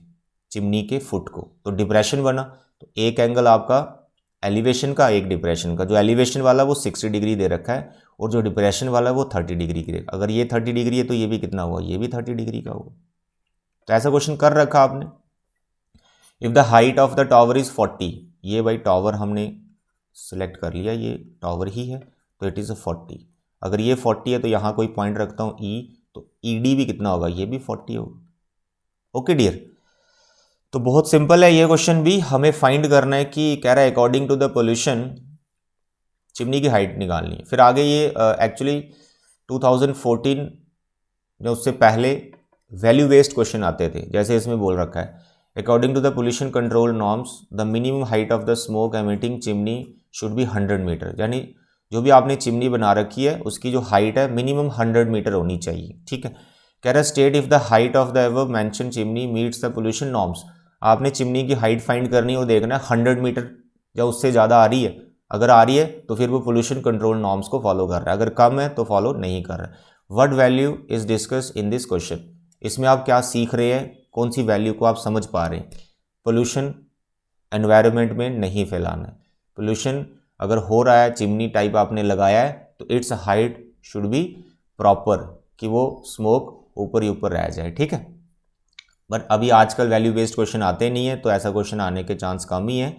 चिमनी के फुट को, तो डिप्रेशन बना। तो एक एंगल आपका एलिवेशन का, एक डिप्रेशन का। जो एलिवेशन वाला वो 60 डिग्री दे रखा है और जो डिप्रेशन वाला वो 30 डिग्री की। अगर ये 30 डिग्री है तो ये भी कितना हुआ, ये भी 30 डिग्री का हुआ। तो ऐसा क्वेश्चन कर रखा आपने। If the height of the tower is 40, ये भाई टावर हमने सेलेक्ट कर लिया, ये टावर ही है, तो इट इज़ 40। अगर ये 40 है तो यहाँ कोई पॉइंट रखता हूँ E, तो ED भी कितना होगा, ये भी 40 होगा। ओके डियर, तो बहुत सिंपल है ये क्वेश्चन भी। हमें फाइंड करना है कि कह रहा है according to the pollution chimney की हाइट निकालनी है। फिर आगे ये एक्चुअली 2014 जो उससे पहले वैल्यू बेस्ड क्वेश्चन आते थे, जैसे इसमें बोल रखा है according to the pollution control norms the minimum height of the smoke emitting chimney should be 100 metre, यानी जो भी आपने चिमनी बना रखी है उसकी जो हाइट है मिनिमम 100 मीटर होनी चाहिए, ठीक है। कह रहा है state if the height of the ever mention chimney meets the pollution norms. आपने चिमनी की हाइट फाइंड करनी है, वो देखना है 100 मीटर या उससे ज़्यादा आ रही है अगर आ रही है तो फिर वो पोल्यूशन कंट्रोल नॉर्म्स को फॉलो कर रहा है, अगर कम है तो फॉलो नहीं कर रहा है। What value is discuss in this question, इसमें आप क्या सीख रहे हैं, कौन सी वैल्यू को आप समझ पा रहे हैं। पोल्यूशन एनवायरनमेंट में नहीं फैलाना है। पोल्यूशन अगर हो रहा है, चिमनी टाइप आपने लगाया है, तो it's height should be proper, कि वो स्मोक ऊपर ही ऊपर रह जाए, ठीक है। बट अभी आजकल वैल्यू बेस्ड क्वेश्चन आते नहीं है, तो ऐसा क्वेश्चन आने के चांस कम ही है।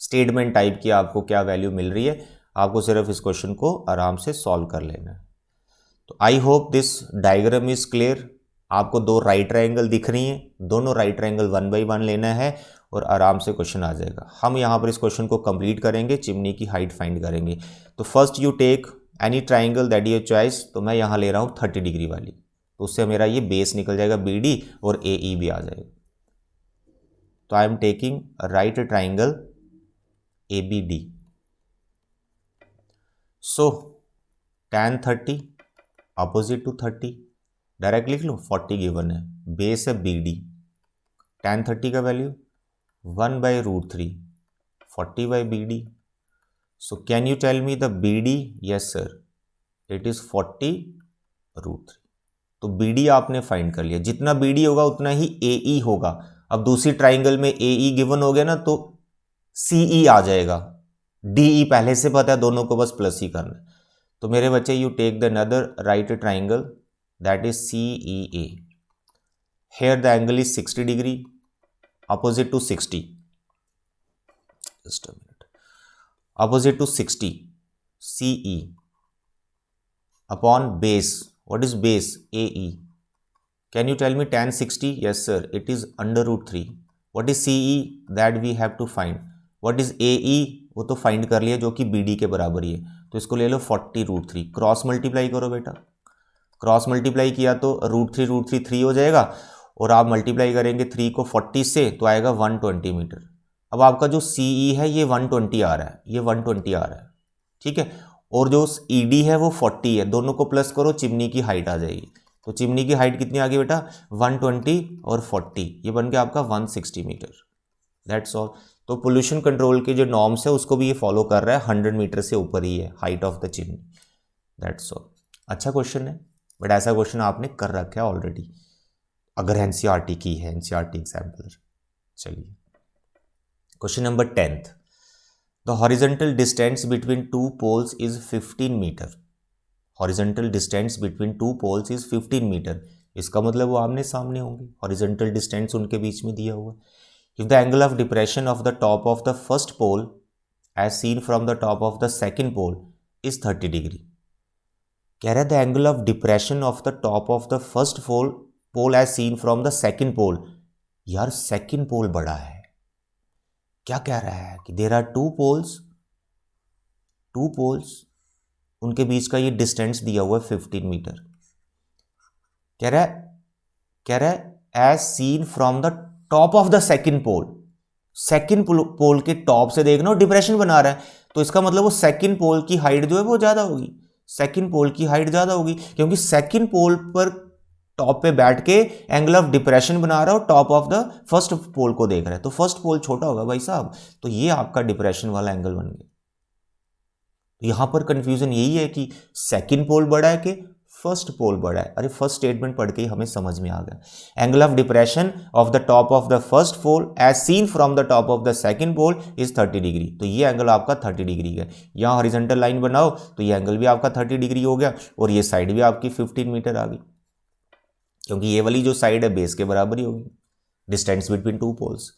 स्टेटमेंट टाइप की आपको क्या वैल्यू मिल रही है, आपको सिर्फ इस क्वेश्चन को आराम से सॉल्व कर लेना है। तो I hope this diagram is clear. आपको दो राइट ट्रायंगल दिख रही हैं, दोनों राइट ट्रायंगल 1 बाई 1 लेना है और आराम से क्वेश्चन आ जाएगा। हम यहाँ पर इस क्वेश्चन को कंप्लीट करेंगे, चिमनी की हाइट फाइंड करेंगे। तो first you take any triangle that your choice, तो मैं यहाँ ले रहा हूँ 30 डिग्री वाली, तो उससे मेरा ये बेस निकल जाएगा BD और AE भी आ जाएगा। तो I am taking right triangle ABD। So tan 30 opposite to 30, direct लिख लो, 40 गिवन है, बेस है BD, tan 30 का value 1/√3, 40/BD। So can you tell me the BD? Yes sir, it is 40√3। तो BD आपने फाइंड कर लिया, जितना BD होगा उतना ही AE होगा। अब दूसरी ट्राइंगल में AE गिवन हो गया ना, तो CE आ जाएगा, DE पहले से पता है, दोनों को बस प्लस ही करना है। तो मेरे बच्चे you take the another right triangle that is CEA। Here the angle is 60 degree opposite to 60, just a minute, opposite to 60, CE upon base, what is base? AE. Can you tell me tan 60? Yes sir, it is √3। what is CE? that we have to find। what is AE? वो तो find कर लिया, जो कि BD के बराबर ही है, तो इसको ले लो 40√3। क्रॉस मल्टीप्लाई करो बेटा, क्रॉस मल्टीप्लाई किया तो √3 3 हो जाएगा, और आप मल्टीप्लाई करेंगे 3 को 40 से तो आएगा 120 मीटर। अब आपका जो CE है ये 120 आ रहा है, ये 120 आ रहा है, ठीक है, और जो ED है वो 40 है, दोनों को प्लस करो, चिमनी की हाइट आ जाएगी। तो चिमनी की हाइट कितनी आ गई बेटा, 120 और 40, ये बन गया आपका 160 मीटर। That's all. तो पोल्यूशन कंट्रोल के जो नॉर्म्स है उसको भी ये फॉलो कर रहा है, 100 मीटर से ऊपर ही है height of the chimney. That's all. अच्छा क्वेश्चन है, बट ऐसा क्वेश्चन आपने कर रखा है ऑलरेडी, अगर NCERT की है, NCERT एग्जाम्पलर। चलिए question number 10th, the horizontal distance between two poles is 15 metre. Horizontal distance between two poles is 15 metre, इसका मतलब वो आमने सामने होंगे, हॉरिजॉन्टल डिस्टेंस उनके बीच में दिया हुआ है। If the angle of depression of the top of the first pole as seen from the top of the second pole is 30 degree. कह रहा है the angle of depression of the top of the first pole as seen from the second pole. यार second पोल बड़ा है, क्या कह रहा है कि देयर आर टू पोल्स, उनके बीच का ये डिस्टेंस दिया हुआ है 15 मीटर। कह रहा है as seen from the top of the second pole. Second pole के टॉप से देखना, डिप्रेशन बना रहा है, तो इसका मतलब वो सेकेंड पोल की हाइट जो है वो ज्यादा होगी, सेकेंड पोल की हाइट ज्यादा होगी, क्योंकि सेकेंड पोल पर टॉप पे बैठ के एंगल ऑफ डिप्रेशन बना रहा है, टॉप ऑफ द फर्स्ट पोल को देख रहा है, तो फर्स्ट पोल छोटा होगा भाई साहब, तो ये आपका डिप्रेशन वाला एंगल बन गया। यहां पर कंफ्यूजन यही है कि सेकंड पोल बड़ा है कि फर्स्ट पोल बड़ा है। अरे फर्स्ट स्टेटमेंट पढ़ के ही हमें समझ में आ गया। Angle of depression of the top of the first pole as seen from the top of the second pole is 30 degree, तो ये एंगल आपका 30 डिग्री है। यहां हॉरिजॉन्टल लाइन बनाओ तो ये एंगल भी आपका 30 डिग्री हो गया, और ये साइड भी आपकी 15 मीटर आ गई, क्योंकि ये वाली जो साइड है बेस के बराबर ही होगी, डिस्टेंस बिटवीन टू पोल्स।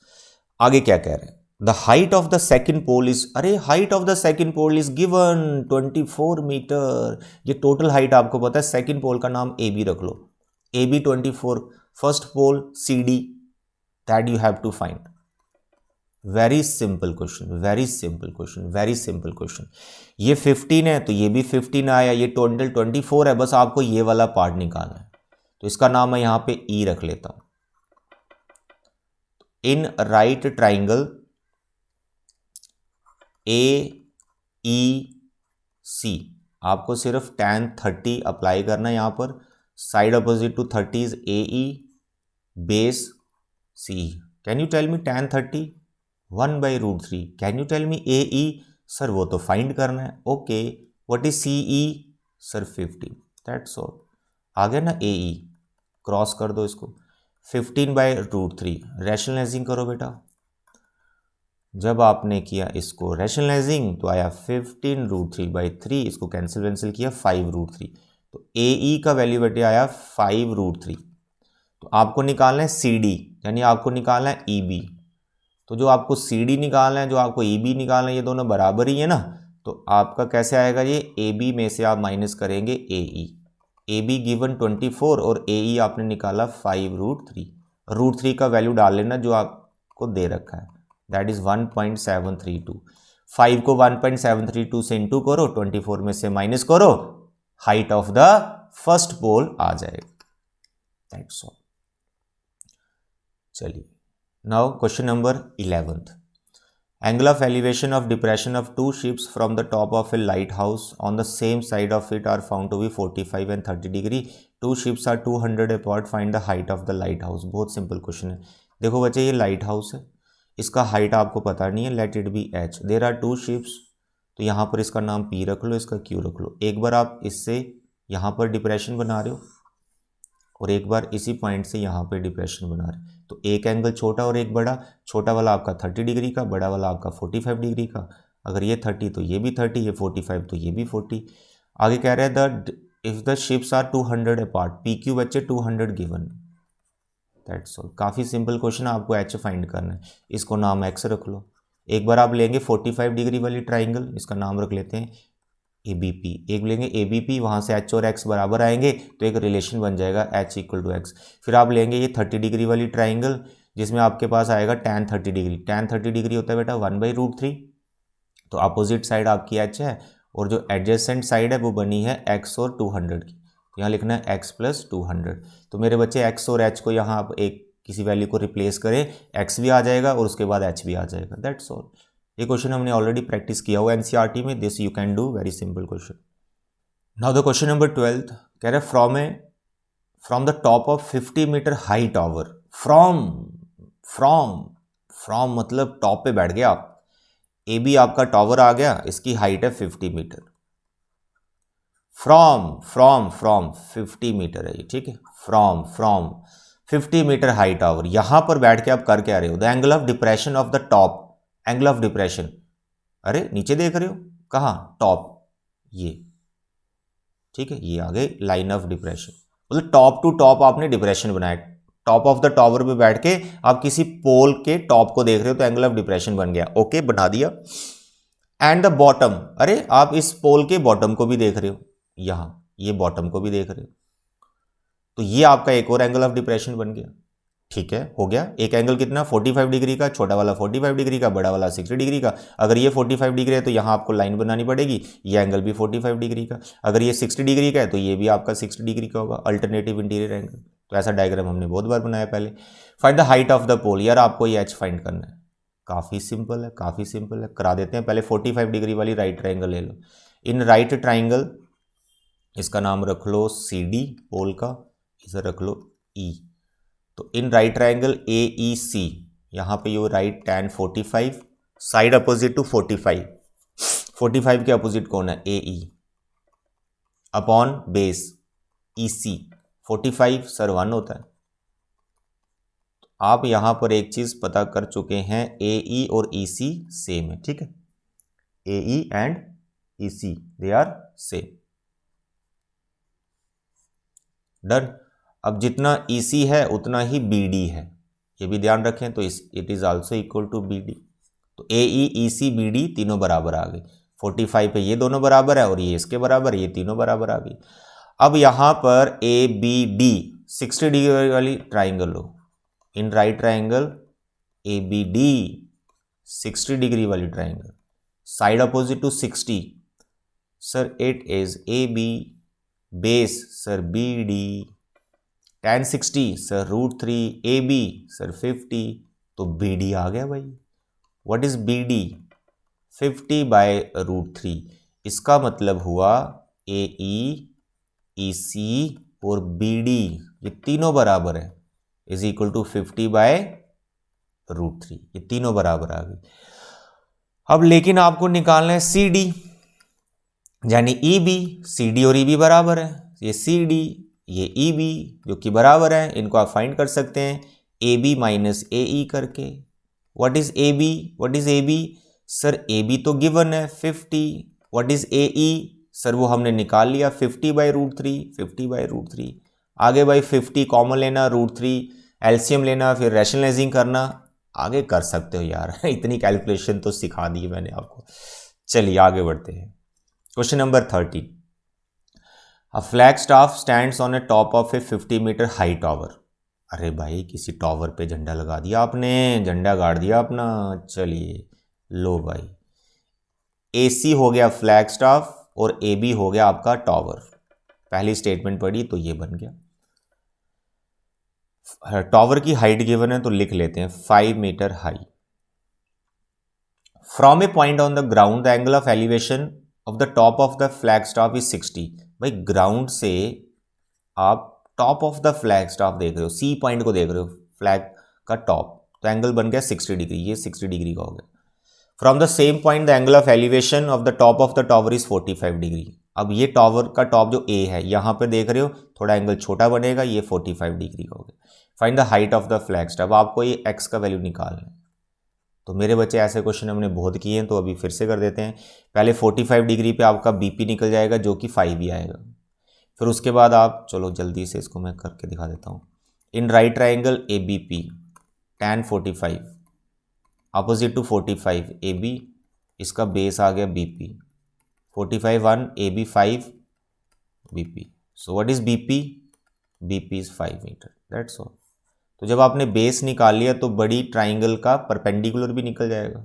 आगे क्या कह रहे हैं, the height of the second pole is, अरे height of the second pole is given 24 metre. ये टोटल हाइट आपको पता है, सेकेंड पोल का नाम AB रख लो, AB 24, first pole CD, that you have to find. Very simple question, very simple question, very simple question. ये 15 है तो ये भी 15 आया, ये टोटल 24 है, बस आपको ये वाला पार्ट निकालना है, तो इसका नाम मैं यहां पे E रख लेता हूं। इन राइट ट्राइंगल AEC आपको सिर्फ tan 30 अप्लाई करना है यहां पर, side opposite to 30 is AE, base CE। Can you tell me tan 30? 1/√3। Can you tell me AE? Sir वो तो फाइंड करना है। Okay, what is C E? Sir 15, that's all. आ गया ना ए ई, क्रॉस कर दो इसको। 15/√3 रैशनलाइजिंग करो बेटा। जब आपने किया इसको रैशनलाइजिंग तो आया 15√3/3, इसको कैंसिल किया 5√3, तो ए ई का वैल्यू बेटे आया 5√3। तो आपको निकालना है सी डी, यानी आपको निकालना है ई बी। तो जो आपको सी डी निकालना है, जो आपको ई बी निकालना है, ये दोनों बराबर ही है ना। तो आपका कैसे आएगा ये, ए बी में से आप माइनस करेंगे ए ई। ए बी गिवन 24 और ए ई आपने निकाला 5√3। √3 का वैल्यू डाल लेना जो आपको दे रखा है, दैट इज 1.732। 5 को 1.732 से इंटू करो, 24 में से माइनस करो, हाइट ऑफ द फर्स्ट पोल आ जाएगा, दैट्स ऑल। चलिए, now question number 11th। Angle of elevation of depression of two ships from the top of a lighthouse on the same side of it are found to be 45 and 30 degree. Two ships are 200 apart. Find the height of the lighthouse. बहुत simple question है। देखो बच्चे, ये light house है, इसका height आपको पता नहीं है, let it be h। There are two ships, तो यहाँ पर इसका नाम P रख लो, इसका Q रख लो। एक बार आप इससे यहाँ पर डिप्रेशन बना रहे हो और एक बार इसी पॉइंट से यहाँ पे डिप्रेशन बना रहे, तो एक एंगल छोटा और एक बड़ा। छोटा वाला आपका 30 डिग्री का, बड़ा वाला आपका 45 डिग्री का। अगर ये 30 तो ये भी 30, ये 45 तो ये भी 40। आगे कह रहे हैं the if the ships are 200 apart, P Q बच्चे 200 गिवन, दैट्स ऑल। काफ़ी सिंपल क्वेश्चन है, आपको एच फाइंड करना है, इसको नाम एक्स रख लो। एक बार आप लेंगे 45 डिग्री वाली ट्राइंगल, इसका नाम रख लेते हैं ए बी पी। एक लेंगे ए बी पी, वहाँ से एच और एक्स बराबर आएंगे तो एक रिलेशन बन जाएगा एच इक्वल टू एक्स। फिर आप लेंगे ये 30 डिग्री वाली ट्राइंगल, जिसमें आपके पास आएगा tan 30 डिग्री। tan 30 डिग्री होता है बेटा 1/√3, तो अपोजिट साइड आपकी एच है और जो एडजेसेंट साइड है वो बनी है एक्स और 200 की। तो यहाँ लिखना है एक्स प्लस 200। तो मेरे बच्चे एक्स और एच को यहाँ आप एक किसी वैल्यू को रिप्लेस करें, एक्स भी आ जाएगा और उसके बाद एच भी आ जाएगा, दैट्स ऑल। ये क्वेश्चन हमने ऑलरेडी प्रैक्टिस किया हुआ एनसीईआरटी में, this you can do, very simple question. Now the question number 12 कह रहे from the top of 50 metre high tower, from मतलब टॉप पे बैठ गया आप, ए बी आपका टावर आ गया, इसकी हाइट है 50 मीटर। फ्रॉम 50 मीटर है ये, ठीक है। फ्रॉम 50 मीटर हाई टावर, यहां पर बैठ के आप कर क्या रहे हो, the angle of depression of the top, angle of depression, अरे नीचे देख रहे हो, कहाँ, टॉप, ये ठीक है, ये आ गई लाइन ऑफ डिप्रेशन। मतलब टॉप टू टॉप आपने डिप्रेशन बनाया, टॉप ऑफ द टावर पे बैठ के आप किसी पोल के टॉप को देख रहे हो, तो एंगल ऑफ डिप्रेशन बन गया, ओके बना दिया। एंड द बॉटम, अरे आप इस पोल के बॉटम को भी देख रहे हो, यहां ये बॉटम को भी देख रहे हो, तो ये आपका एक और एंगल ऑफ डिप्रेशन बन गया, ठीक है, हो गया। एक एंगल कितना, 45 डिग्री का, छोटा वाला 45 डिग्री का, बड़ा वाला 60 डिग्री का। अगर ये 45 डिग्री है तो यहाँ आपको लाइन बनानी पड़ेगी, ये एंगल भी 45 डिग्री का। अगर ये 60 डिग्री का है तो ये भी आपका 60 डिग्री का होगा, अल्टरनेटिव इंटीरियर एंगल। तो ऐसा डायग्राम हमने बहुत बार बनाया पहले। Find the height of the pole, यार आपको ये एच फाइंड करना है, काफ़ी सिंपल है, काफ़ी सिंपल है, करा देते हैं। पहले 45 डिग्री वाली राइट ट्राइंगल ले लो। इन राइट ट्राइंगल इसका नाम रख लो सी डी, पोल का, इसे रख लो ई। तो in right triangle A E C, यहाँ पे you write tan 45, side opposite to 45, 45 के अपोजिट कौन है, A E, upon base E C. 45 sir 1 होता है। तो आप यहाँ पर एक चीज़ पता कर चुके हैं, ए ई और ई सी सेम है, ठीक है, A E and E C they are same, done. अब जितना EC है उतना ही BD है, ये भी ध्यान रखें। तो it is also equal to BD। तो AE EC BD तीनों बराबर आ गए, 45 पे ये दोनों बराबर है और ये इसके बराबर, ये तीनों बराबर आ गई। अब यहाँ पर ABD 60 डिग्री वाली ट्राइंगल लो, in right triangle ABD 60 degree वाली triangle, side opposite to 60, sir it is AB, base sir BD, tan 60 sir √3, AB sir 50, तो BD आ गया भाई। What is BD, 50/√3। इसका मतलब हुआ AE EC और BD ये तीनों बराबर है, इज इक्वल टू 50/√3, ये तीनों बराबर आ गई। अब लेकिन आपको निकालना है सी डी, यानी ई बी। सी डी और ई बी बराबर है, ये सी डी ये ई बी जो कि बराबर है, इनको आप फाइंड कर सकते हैं A B minus A E करके। What is A B, what is A B sir, A B तो गिवन है 50। What is A E sir, वो हमने निकाल लिया 50/√3, 50/√3। आगे भाई 50 कॉमन लेना, √3 एलसीएम लेना, फिर रैशनलाइजिंग करना, आगे कर सकते हो यार इतनी कैलकुलेशन तो सिखा दी मैंने आपको। चलिए आगे बढ़ते हैं। Question number 30। A flag staff stands on a top of a 50 metre high tower. अरे भाई किसी टॉवर पे झंडा लगा दिया आपने, झंडा गाड़ दिया अपना। चलिए लो भाई, AC हो गया फ्लैग स्टाफ और AB हो गया आपका टॉवर। पहली स्टेटमेंट पढ़ी तो ये बन गया। टॉवर की हाइट गिवन है तो लिख लेते हैं 5 metre high. From a point on the ground the angle of elevation of the top of the flag staff is 60। भाई ग्राउंड से आप top of the flag staff देख रहे हो, सी पॉइंट को देख रहे हो, फ्लैग का टॉप, तो एंगल बन गया 60 डिग्री, ये 60 डिग्री का हो गया। From the same point the angle of elevation of the top of the tower is 45 degree. अब ये टॉवर का टॉप जो ए है यहाँ पे देख रहे हो, थोड़ा एंगल छोटा बनेगा, ये 45 डिग्री का हो गया। Find the height of the flag staff, आपको ये एक्स का वैल्यू निकालना है। तो मेरे बच्चे ऐसे क्वेश्चन हमने बहुत किए हैं, तो अभी फिर से कर देते हैं। पहले 45 डिग्री पे आपका बीपी निकल जाएगा जो कि 5 ही आएगा। फिर उसके बाद आप, चलो जल्दी से इसको मैं करके दिखा देता हूँ। In right triangle A B P tan 45 opposite to 45 A B, इसका बेस आ गया B P, 45 1 A B 5 B P. So what is B P, B P is 5 metre, that's all. तो जब आपने बेस निकाल लिया तो बड़ी ट्राइंगल का परपेंडिकुलर भी निकल जाएगा।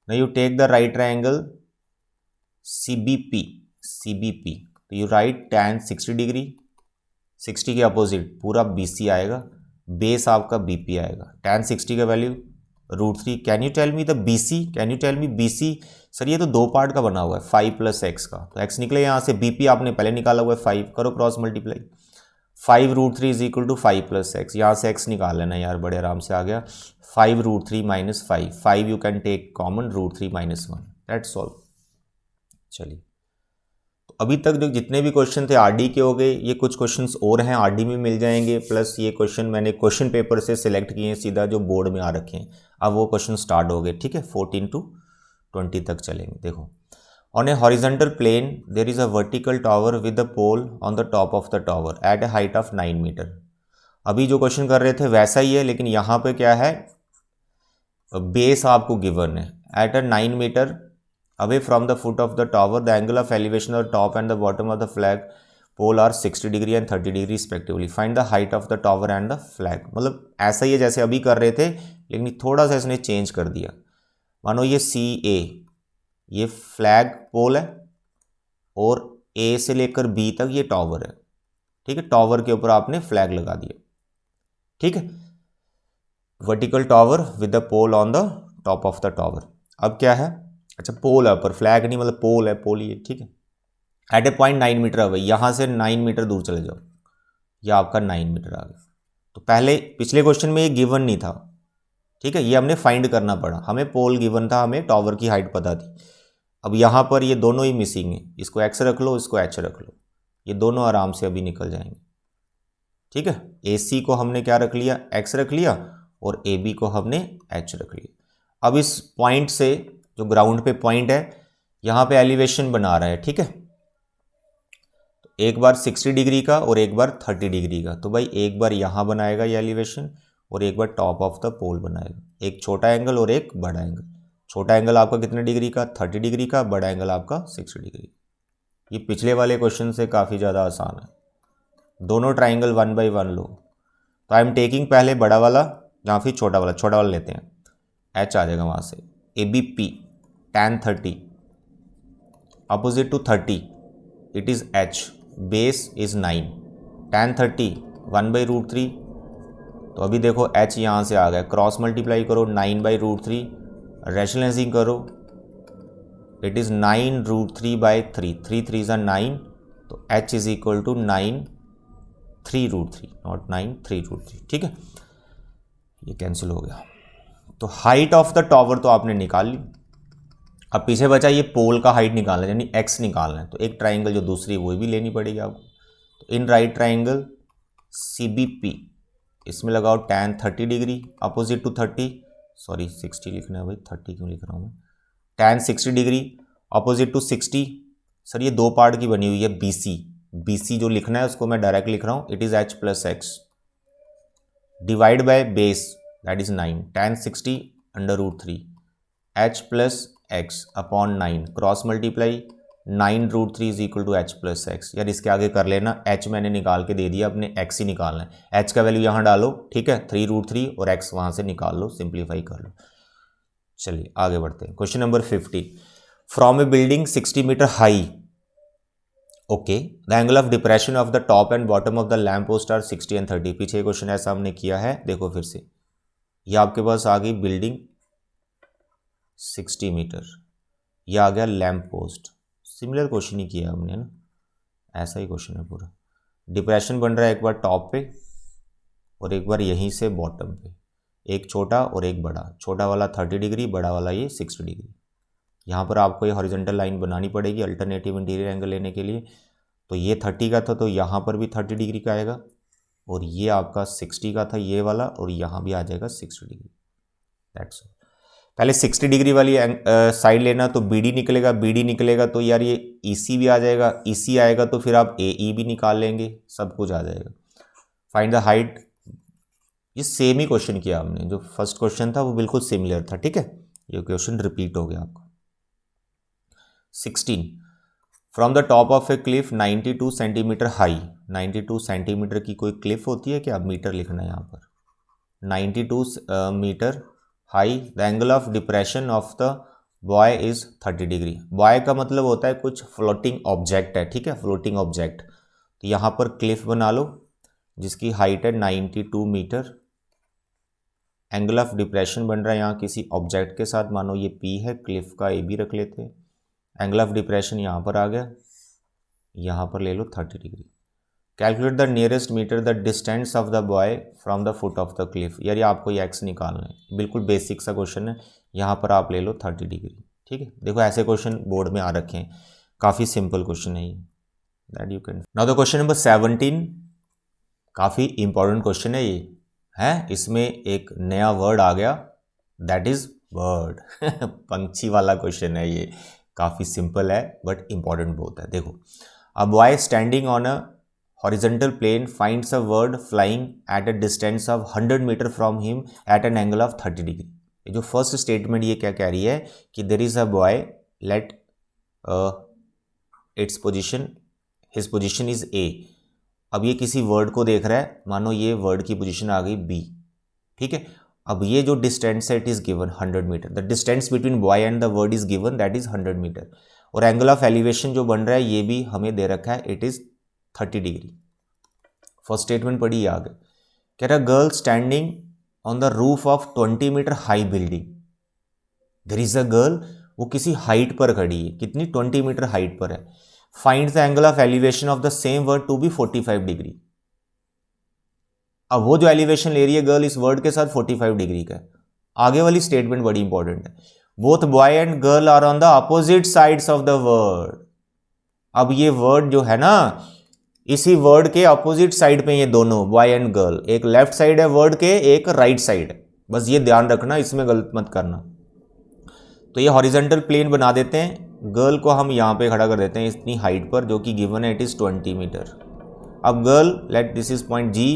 Now you take the right triangle C B P, C B P, तो यू राइट tan 60 डिग्री, 60 के अपोजिट पूरा BC आएगा, बेस आपका BP आएगा। tan 60 का value √3। Can you tell me the BC, can you tell me BC sir, ये तो दो पार्ट का बना हुआ है 5 + x का, तो x निकले यहाँ से, BP आपने पहले निकाला हुआ है 5, करो cross multiply, 5√3 is equal to 5 + x, यहाँ से x निकाल लेना यार, बड़े आराम से आ गया 5√3 - 5, 5 you can take common, √3 - 1, that's all. चलिए तो अभी तक जो जितने भी क्वेश्चन थे RD के हो गए, ये कुछ क्वेश्चंस और हैं RD में मिल जाएंगे, प्लस ये क्वेश्चन मैंने क्वेश्चन पेपर से सिलेक्ट किए हैं सीधा जो बोर्ड में आ रखे हैं। अब वो क्वेश्चन स्टार्ट हो गए, ठीक है, 14 to 20 तक चलेंगे। देखो, on a horizontal plane there is a vertical tower with the pole on the top of the tower at a height of 9 metre. अभी जो क्वेश्चन कर रहे थे वैसा ही है, लेकिन यहाँ पे क्या है, बेस आपको गिवन है at a 9 metre away from the foot of the tower, the angle of elevation of the top and the bottom of the flag pole are 60 degree and 30 degree respectively. Find the height of the tower and the flag। मतलब ऐसा ही है जैसे अभी कर रहे थे, लेकिन थोड़ा सा इसने चेंज कर दिया। मानो ये CA, ये फ्लैग पोल है और A से लेकर B तक ये टॉवर है, ठीक है, टॉवर के ऊपर आपने फ्लैग लगा दिया, ठीक है, vertical tower with the pole on the top of the tower. अब क्या है, अच्छा पोल है ऊपर, फ्लैग नहीं, मतलब पोल है, पोल ही है, ठीक है, एट ए पॉइंट 9 मीटर अवे, यहाँ से 9 मीटर दूर चले जाओ, यह आपका 9 मीटर आ गया। तो पहले पिछले क्वेश्चन में ये गिवन नहीं था, ठीक है, ये हमने फाइंड करना पड़ा, हमें पोल गिवन था, हमें टावर की हाइट पता थी। अब यहाँ पर ये दोनों ही मिसिंग है, इसको x रख लो, इसको h रख लो, ये दोनों आराम से अभी निकल जाएंगे, ठीक है। AC को हमने क्या रख लिया, x रख लिया, और AB को हमने h रख लिया। अब इस पॉइंट से, जो ग्राउंड पे पॉइंट है, यहाँ पे एलिवेशन बना रहा है, ठीक है, तो एक बार 60 डिग्री का और एक बार 30 डिग्री का। तो भाई एक बार यहाँ बनाएगा ये एलिवेशन और एक बार टॉप ऑफ द पोल बनाएगा, एक छोटा एंगल और एक बड़ा एंगल। छोटा एंगल आपका कितने डिग्री का, 30 डिग्री का, बड़ा एंगल आपका 60 डिग्री। ये पिछले वाले क्वेश्चन से काफ़ी ज़्यादा आसान है। दोनों ट्राइंगल 1 by 1 लो, तो आई एम टेकिंग पहले बड़ा वाला या फिर छोटा वाला लेते हैं, H आ जाएगा वहाँ से, ABP tan 30 opposite to 30 it is H, base is 9, tan 30 1/√3। तो अभी देखो H यहाँ से आ गया, क्रॉस मल्टीप्लाई करो, 9/√3, रैशनलाइजिंग करो, इट इज़ 9√3/3, 3 3 are 9, तो H is equal to 9 3√3, not 9 3√3, ठीक है, ये कैंसिल हो गया। तो हाइट ऑफ द टॉवर तो आपने निकाल ली। अब पीछे बचा ये पोल का हाइट निकालना है, यानी एक्स निकालना है। तो एक ट्राइंगल जो दूसरी वो भी लेनी पड़ेगी आपको। तो इन राइट ट्राइंगल CBP, इसमें लगाओ tan 30 degree opposite to 30, sorry 60 लिखना है भाई, 30 क्यों लिख रहा हूँ मैं, tan 60 degree opposite to 60। Sir ये दो पार्ट की बनी हुई है BC जो लिखना है उसको मैं डायरेक्ट लिख रहा हूँ, it is H plus x divide by base that is 9, tan 60 √3 H plus x upon 9 cross multiply 9√3 is equal to H plus x. यार इसके आगे कर लेना, H मैंने निकाल के दे दिया, अपने X ही निकालना है। H का वैल्यू यहाँ डालो, ठीक है, 3√3 और X वहाँ से निकाल लो, सिंप्लीफाई कर लो। चलिए आगे बढ़ते हैं। Question number 50, from a building 60 metre high, okay, the angle of depression of the top and bottom of the lamp post are 60 and 30। पीछे क्वेश्चन ऐसा हमने किया है, देखो फिर से, ये आपके पास आ गई बिल्डिंग 60 मीटर, यह आ गया लैम्प पोस्ट। सिमिलर क्वेश्चन ही किया हमने ना, ऐसा ही क्वेश्चन है पूरा। डिप्रेशन बन रहा है एक बार टॉप पे और एक बार यहीं से बॉटम पे, एक छोटा और एक बड़ा, छोटा वाला 30 डिग्री, बड़ा वाला ये 60 डिग्री। यहाँ पर आपको ये हॉरिजॉन्टल लाइन बनानी पड़ेगी अल्टरनेटिव इंटीरियर एंगल लेने के लिए। तो ये 30 का था तो यहाँ पर भी 30 डिग्री का आएगा, और ये आपका 60 का था ये वाला, और यहाँ भी आ जाएगा 60 डिग्री। That's all. पहले 60 डिग्री वाली साइड लेना, तो BD निकलेगा तो यार ये EC भी आ जाएगा, EC आएगा तो फिर आप AE भी निकाल लेंगे, सब कुछ आ जाएगा। फाइंड द हाइट, ये सेम ही क्वेश्चन किया हमने, जो फर्स्ट क्वेश्चन था वो बिल्कुल सिमिलर था, ठीक है, ये क्वेश्चन रिपीट हो गया आपका। 16, from the top of A Cliff 92 centimetre high, 92 centimetre की कोई क्लिफ होती है क्या, मीटर लिखना है यहाँ पर, 92 metre high, the angle of depression of the boy is 30 degree. Boy का मतलब होता है कुछ फ्लोटिंग ऑब्जेक्ट है, ठीक है, फ्लोटिंग ऑब्जेक्ट। तो यहाँ पर क्लिफ बना लो जिसकी हाइट है 92 मीटर, एंगल ऑफ डिप्रेशन बन रहा है यहाँ किसी ऑब्जेक्ट के साथ, मानो ये P है, क्लिफ का AB रख लेते हैं। एंगल ऑफ डिप्रेशन यहाँ पर आ गया, यहाँ पर ले लो 30 degree. Calculate the nearest metre the distance of the boy from the foot of the cliff. यार ये आपको ये X निकालना है, बिल्कुल बेसिक सा क्वेश्चन है। यहाँ पर आप ले लो 30 डिग्री, ठीक है। देखो ऐसे क्वेश्चन बोर्ड में आ रखे हैं, काफ़ी सिंपल क्वेश्चन है ये, that you can. Now the question number 17, काफ़ी इंपॉर्टेंट क्वेश्चन है ये, है, इसमें एक नया वर्ड आ गया, दैट इज बर्ड। पंछी वाला क्वेश्चन है ये, काफ़ी सिंपल है बट इंपॉर्टेंट बहुत है। देखो, a boy standing on a horizontal plane finds a bird flying at a distance of 100 metre from him at an angle of 30 degree. ये जो फर्स्ट स्टेटमेंट ये क्या कह रही है कि there is a boy, let its position, his position is A। अब ये किसी वर्ड को देख रहा है, मानो ये वर्ड की पोजीशन आ गई B, ठीक है। अब ये जो डिस्टेंस है it is given 100 metre, the distance between boy and the bird is given that is 100 metre, और एंगल ऑफ एलिवेशन जो बन रहा है ये भी हमें दे रखा है, it is 30 degree. First statement पढ़ी ये आगे, कह रहा girl standing on the roof of 20 metre high building, there is a girl, वो किसी हाइट पर खड़ी है, कितनी, 20 मीटर हाइट पर है। Find the angle of elevation of the same bird to be 45 degree. अब वो जो एलिवेशन ले रही है गर्ल इस वर्ड के साथ 45 डिग्री का है। आगे वाली स्टेटमेंट बड़ी इंपॉर्टेंट है, both boy and girl are on the opposite sides of the bird. अब ये वर्ड जो है ना, इसी वर्ड के अपोजिट साइड पे ये दोनों बॉय एंड गर्ल, एक लेफ्ट साइड है वर्ड के, एक राइट साइड है, बस ये ध्यान रखना, इसमें गलत मत करना। तो ये हॉरिजॉन्टल प्लेन बना देते हैं, गर्ल को हम यहाँ पे खड़ा कर देते हैं इतनी हाइट पर, जो कि गिवन है इट इज़ 20 मीटर। अब girl, late this is point G,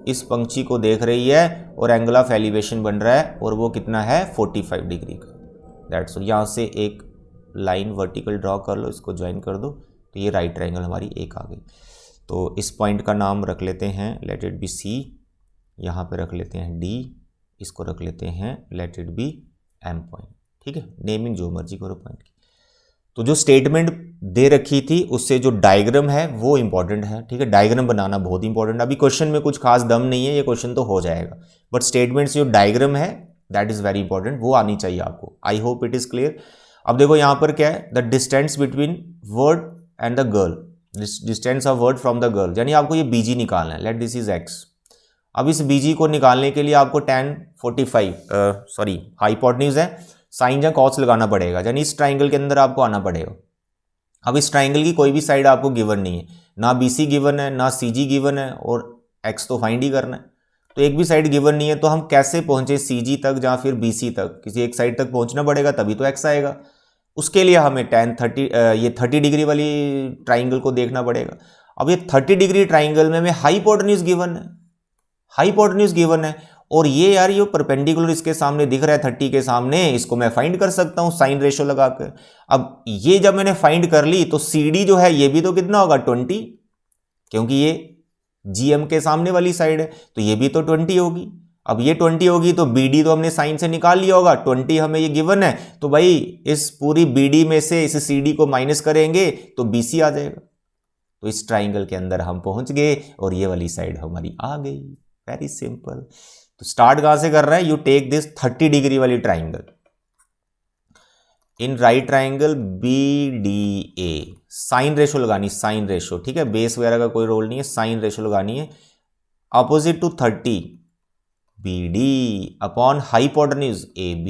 इस पंक्ति को देख रही है और एंगल ऑफ एलिवेशन बन रहा है, और वो कितना है 45 डिग्री का, दैट्स ऑल। यहाँ से एक लाइन वर्टिकल ड्रॉ कर लो, इसको ज्वाइन कर दो, तो ये राइट ट्रायंगल हमारी एक आ गई। तो इस पॉइंट का नाम रख लेते हैं, लेट इट बी C, यहाँ पे रख लेते हैं D, इसको रख लेते हैं late it B M point, ठीक है, नेमिंग जो मर्जी करो पॉइंट की। तो जो स्टेटमेंट दे रखी थी उससे जो डायग्राम है वो इंपॉर्टेंट है, ठीक है, डायग्राम बनाना बहुत इंपॉर्टेंट है। अभी क्वेश्चन में कुछ खास दम नहीं है, ये क्वेश्चन तो हो जाएगा, बट स्टेटमेंट से जो डायग्राम है दैट इज वेरी इंपॉर्टेंट, वो आनी चाहिए आपको। आई होप इट इज क्लियर। अब देखो यहाँ पर क्या है, the distance between word and the girl, distance of word from the girl, यानी आपको ये BG निकालना है, लेट दिस इज X। अब इस BG को निकालने के लिए आपको tan 45 सॉरी हाइपोटेन्यूज है, साइन या कॉस लगाना पड़ेगा, यानी इस ट्राइंगल के अंदर आपको आना पड़ेगा। अब इस ट्राइंगल की कोई भी साइड आपको गिवन नहीं है, ना BC गिवन है ना CG गिवन है, और x तो फाइंड ही करना है। तो एक भी साइड गिवन नहीं है, तो हम कैसे पहुंचे CG तक या फिर BC तक? किसी एक साइड तक पहुंचना पड़ेगा, तभी तो x आएगा। उसके लिए हमें ये 30 डिग्री वाली ट्राइंगल को देखना पड़ेगा। अब ये 30 डिग्री ट्राइंगल में हमें हाइपोटेन्यूज गिवन है, हाइपोटेन्यूज गिवन है, और ये यार ये परपेंडिकुलर इसके सामने दिख रहा है 30 के सामने, इसको मैं फाइंड कर सकता हूं साइन रेशो लगाकर। अब ये जब मैंने फाइंड कर ली तो CD जो है ये भी तो कितना होगा 20, क्योंकि ये GM के सामने वाली साइड है, तो ये भी तो 20 होगी। अब ये 20 होगी तो BD तो हमने साइन से निकाल लिया होगा, 20 हमें ये गिवन है, तो भाई इस पूरी BD में से इस CD को माइनस करेंगे तो BC आ जाएगा। तो इस ट्राइंगल के अंदर हम पहुंच गए और ये वाली साइड हमारी आ गई। Very simple. तो स्टार्ट कहां से कर रहे हैं? यू टेक दिस 30 डिग्री वाली triangle, in right triangle BDA, sine ratio लगानी, साइन रेशो, ठीक है, बेस वगैरह का कोई रोल नहीं है, साइन रेशो लगानी है। Opposite to 30 BD upon hypotenuse AB।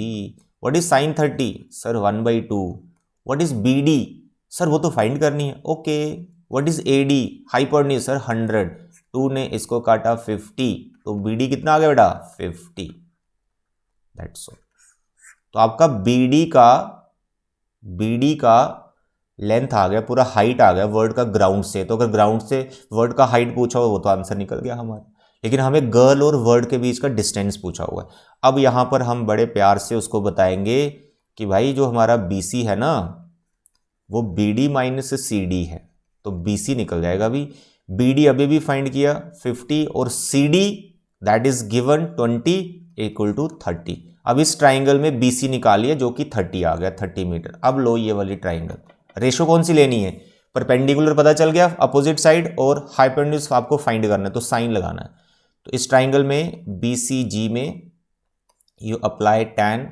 What is sine 30? Sir 1/2। What is BD? Sir वो तो फाइंड करनी है। Okay. What is AD? Hypotenuse sir 100, 2 ने इसको काटा 50, तो BD कितना आ गया बेटा? 50। That's all. तो आपका BD का लेंथ आ गया, पूरा हाइट आ गया वर्ड का ग्राउंड से। तो अगर ग्राउंड से वर्ड का हाइट पूछा हो वो तो आंसर निकल गया हमारा, लेकिन हमें गर्ल और वर्ड के बीच का डिस्टेंस पूछा हुआ है। अब यहां पर हम बड़े प्यार से उसको बताएंगे कि भाई जो हमारा BC है ना वो BD माइनस CD है, तो BC निकल जाएगा। अभी BD अभी भी फाइंड किया 50, और CD that is given 20 equal to 30। अब इस ट्राइंगल में BC निकालिए जो कि 30 आ गया, 30 मीटर। अब लो ये वाली ट्राइंगल, रेशो कौन सी लेनी है? परपेंडिकुलर पता चल गया, अपोजिट साइड, और हाइपोटेन्यूज आपको फाइंड करना है, तो साइन लगाना है। तो इस ट्राइंगल में BCG में यू अप्लाई tan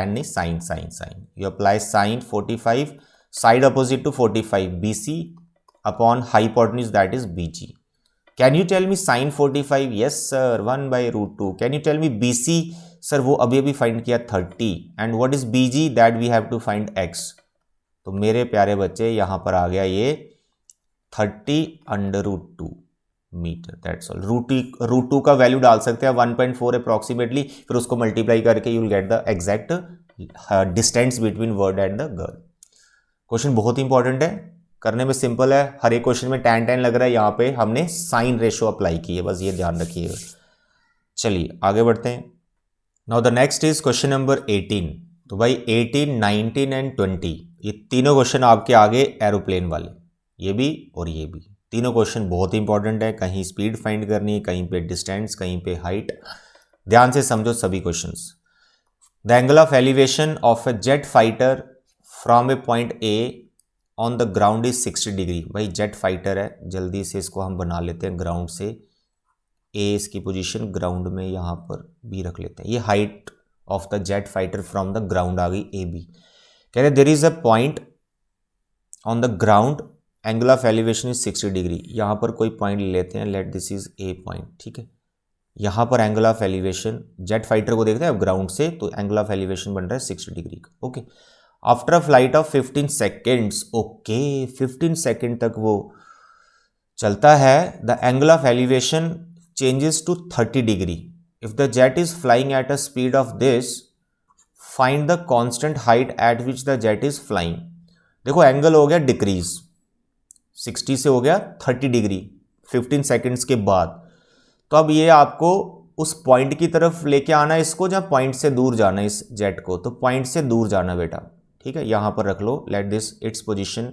नहीं, sine you apply sine 45, side opposite to 45 BC upon hypotenuse that is BG। Can you tell me sine 45? Yes sir, 1/√2। Can you tell me BC? Sir वो अभी find किया 30, and what is BG? That we have to find x। तो मेरे प्यारे बच्चे यहां पर आ गया ये 30/√2 मीटर, दैट्स ऑल। √2 का वैल्यू डाल सकते हैं 1.4 अप्रॉक्सीमेटली, फिर उसको मल्टीप्लाई करके you will get the exact distance between word and the girl. Question बहुत इंपॉर्टेंट है, करने में सिंपल है, हर एक क्वेश्चन में tan लग रहा है, यहाँ पे हमने साइन रेशो अप्लाई की है, बस ये ध्यान रखिएगा। चलिए आगे बढ़ते हैं। Now the next is question number 18। तो भाई 18, 19 एंड 20 ये तीनों क्वेश्चन आपके आगे एरोप्लेन वाले, ये भी और ये भी, तीनों क्वेश्चन बहुत इंपॉर्टेंट है। कहीं स्पीड फाइंड करनी है, कहीं पे डिस्टेंस, कहीं पे हाइट। ध्यान से समझो सभी questions. The angle of elevation of A jet fighter from a point A on the ground is 60 degree. भाई जेट फाइटर है, जल्दी से इसको हम बना लेते हैं ग्राउंड से, A इसकी पोजीशन ग्राउंड में यहाँ पर B रख लेते हैं। ये height of the jet fighter from the ground आ गई AB। कह रहे there is a point on the ground, angle of elevation is 60 degree. यहाँ पर कोई पॉइंट ले लेते हैं, let this is A point, ठीक है। यहाँ पर angle of elevation, jet fighter को देखते हैं अब ग्राउंड से, तो एंगल ऑफ एलिवेशन बन रहा है 60 डिग्री का, okay. After a flight of 15 seconds, okay 15 second तक वो चलता है, the angle of elevation changes to 30 degree. If the jet is flying at a speed of this, find the constant height at which the jet is flying. देखो angle हो गया decrease, 60 से हो गया 30 डिग्री 15 सेकेंड्स के बाद। तो अब ये आपको उस पॉइंट की तरफ लेके आना है इसको, जहाँ पॉइंट से दूर जाना है इस जेट को, तो पॉइंट से दूर जाना बेटा, ठीक है। यहाँ पर रख लो, let this it's position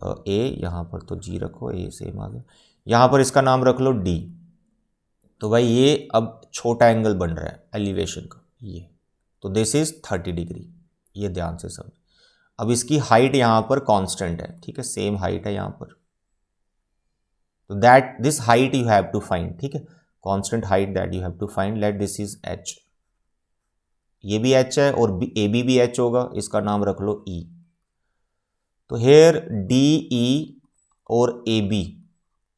A, यहाँ पर तो G रखो, A सेम आ गया, यहाँ पर इसका नाम रख लो D। तो भाई ये अब छोटा एंगल बन रहा है एलिवेशन का, ये तो दिस इज 30 डिग्री, ये ध्यान से समझ। अब इसकी हाइट यहाँ पर कांस्टेंट है, ठीक है, सेम हाइट है यहाँ पर, तो that this height you have to find, ठीक है, constant height that you have to find, let this is H। ये भी H है और AB भी H होगा, इसका नाम रख लो E। तो हेयर DE और AB,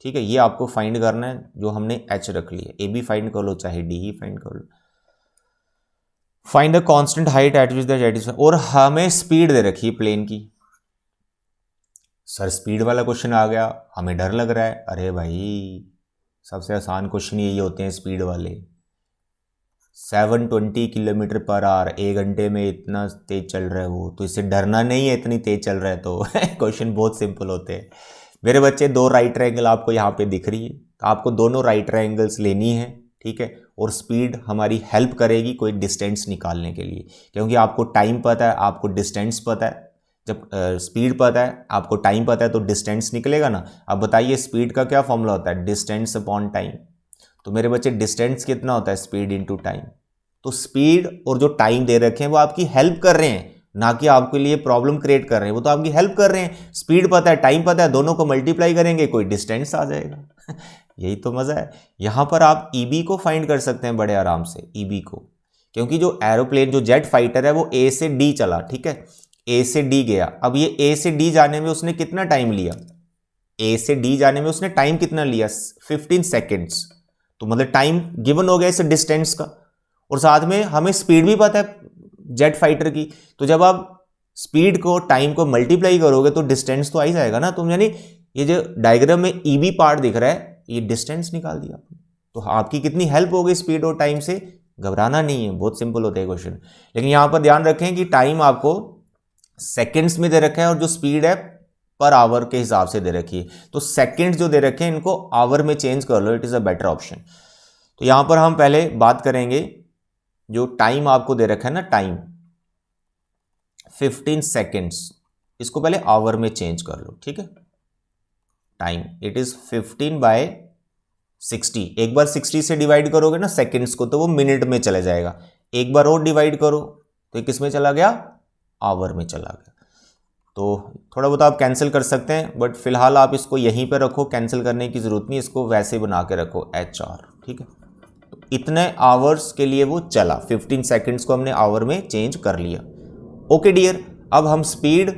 ठीक है, ये आपको फाइंड करना है, जो हमने H रख लिया। AB फाइंड कर लो चाहे DE फाइंड कर लो। Find the constant height at which the jet is, और हमें स्पीड दे रखी है प्लेन की। सर स्पीड वाला क्वेश्चन आ गया, हमें डर लग रहा है। अरे भाई सबसे आसान क्वेश्चन यही होते हैं स्पीड वाले। 720 किलोमीटर पर आवर, 1 घंटे में इतना तेज चल रहा है वो, तो इससे डरना नहीं है, इतनी तेज चल रहा है तो। क्वेश्चन बहुत सिंपल होते हैं मेरे बच्चे। 2 राइट ट्रायंगल आपको यहाँ पे दिख रही है, तो आपको दोनों राइट ट्रायंगल्स लेनी है, ठीक है। और स्पीड हमारी हेल्प करेगी कोई डिस्टेंस निकालने के लिए, क्योंकि आपको टाइम पता है, आपको डिस्टेंस पता है। जब स्पीड पता है, आपको टाइम पता है, तो डिस्टेंस निकलेगा ना। अब बताइए स्पीड का क्या फॉर्मूला होता है, डिस्टेंस अपॉन टाइम। तो मेरे बच्चे डिस्टेंस कितना होता है, स्पीड इनटू टाइम। तो स्पीड और जो टाइम दे रखे हैं वो आपकी हेल्प कर रहे हैं, ना कि आपके लिए प्रॉब्लम क्रिएट कर रहे हैं। वो तो आपकी हेल्प कर रहे हैं। स्पीड पता है, टाइम पता है, दोनों को मल्टीप्लाई करेंगे, कोई डिस्टेंस आ जाएगा। यही तो मजा है। यहां पर आप ईबी को फाइंड कर सकते हैं बड़े आराम से, ईबी को, क्योंकि जो एरोप्लेन, जो जेट फाइटर है, वो ए से डी चला, ठीक है। ए से डी गया। अब ये ए से डी जाने में उसने कितना टाइम लिया, ए से डी जाने में उसने टाइम कितना लिया, 15 सेकेंड्स। तो मतलब टाइम गिवन हो गया इस डिस्टेंस का, और साथ में हमें स्पीड भी पता है जेट फाइटर की। तो जब आप स्पीड को टाइम को मल्टीप्लाई करोगे तो डिस्टेंस तो आ ही जाएगा ना। तुम यानी ये जो डायग्राम में ईबी पार्ट दिख रहा है, ये डिस्टेंस निकाल दिया आपने, तो आपकी कितनी हेल्प हो गई स्पीड और टाइम से। घबराना नहीं है, बहुत सिंपल होते हैं क्वेश्चन। लेकिन यहां पर ध्यान रखें कि टाइम आपको सेकेंड्स में दे रखा है और जो स्पीड है पर आवर के हिसाब से दे रखी है। तो सेकेंड्स जो दे रखे हैं इनको आवर में चेंज कर लो, it is a better option. तो यहां पर हम पहले बात करेंगे, जो टाइम आपको दे रखा है ना, टाइम 15 सेकेंड्स, इसको पहले आवर में चेंज कर लो, ठीक है। Time it is 15/60। एक बार 60 से डिवाइड करोगे ना सेकेंड्स को, तो वो मिनट में चला जाएगा। एक बार और डिवाइड करो तो ये किस में चला गया, आवर में चला गया। तो थोड़ा बहुत आप कैंसिल कर सकते हैं, बट फिलहाल आप इसको यहीं पे रखो, कैंसिल करने की जरूरत नहीं, इसको वैसे बना के रखो HR, ठीक है। तो इतने आवर्स के लिए वो चला, 15 सेकेंड्स को हमने आवर में चेंज कर लिया। ओके डियर, अब हम स्पीड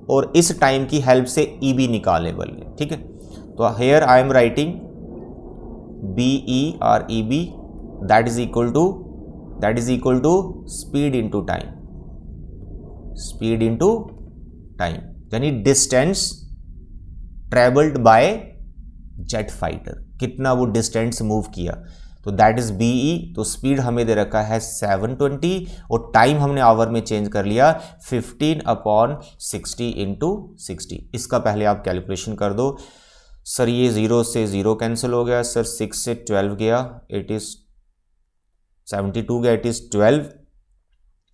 और इस टाइम की हेल्प से ईबी निकालने वाले, ठीक है। तो here I am writing BEREB, that is equal to speed into time, speed into time, यानी distance travelled by jet fighter, कितना वो डिस्टेंस मूव किया, तो दैट इज BE। तो स्पीड हमें दे रखा है 720 और टाइम हमने आवर में चेंज कर लिया 15/60 इंटू 60। इसका पहले आप कैलकुलेशन कर दो। सर ये 0 से 0 कैंसिल हो गया, सर 6 से 12 गया, इट इज 72 गया, इट इज 12।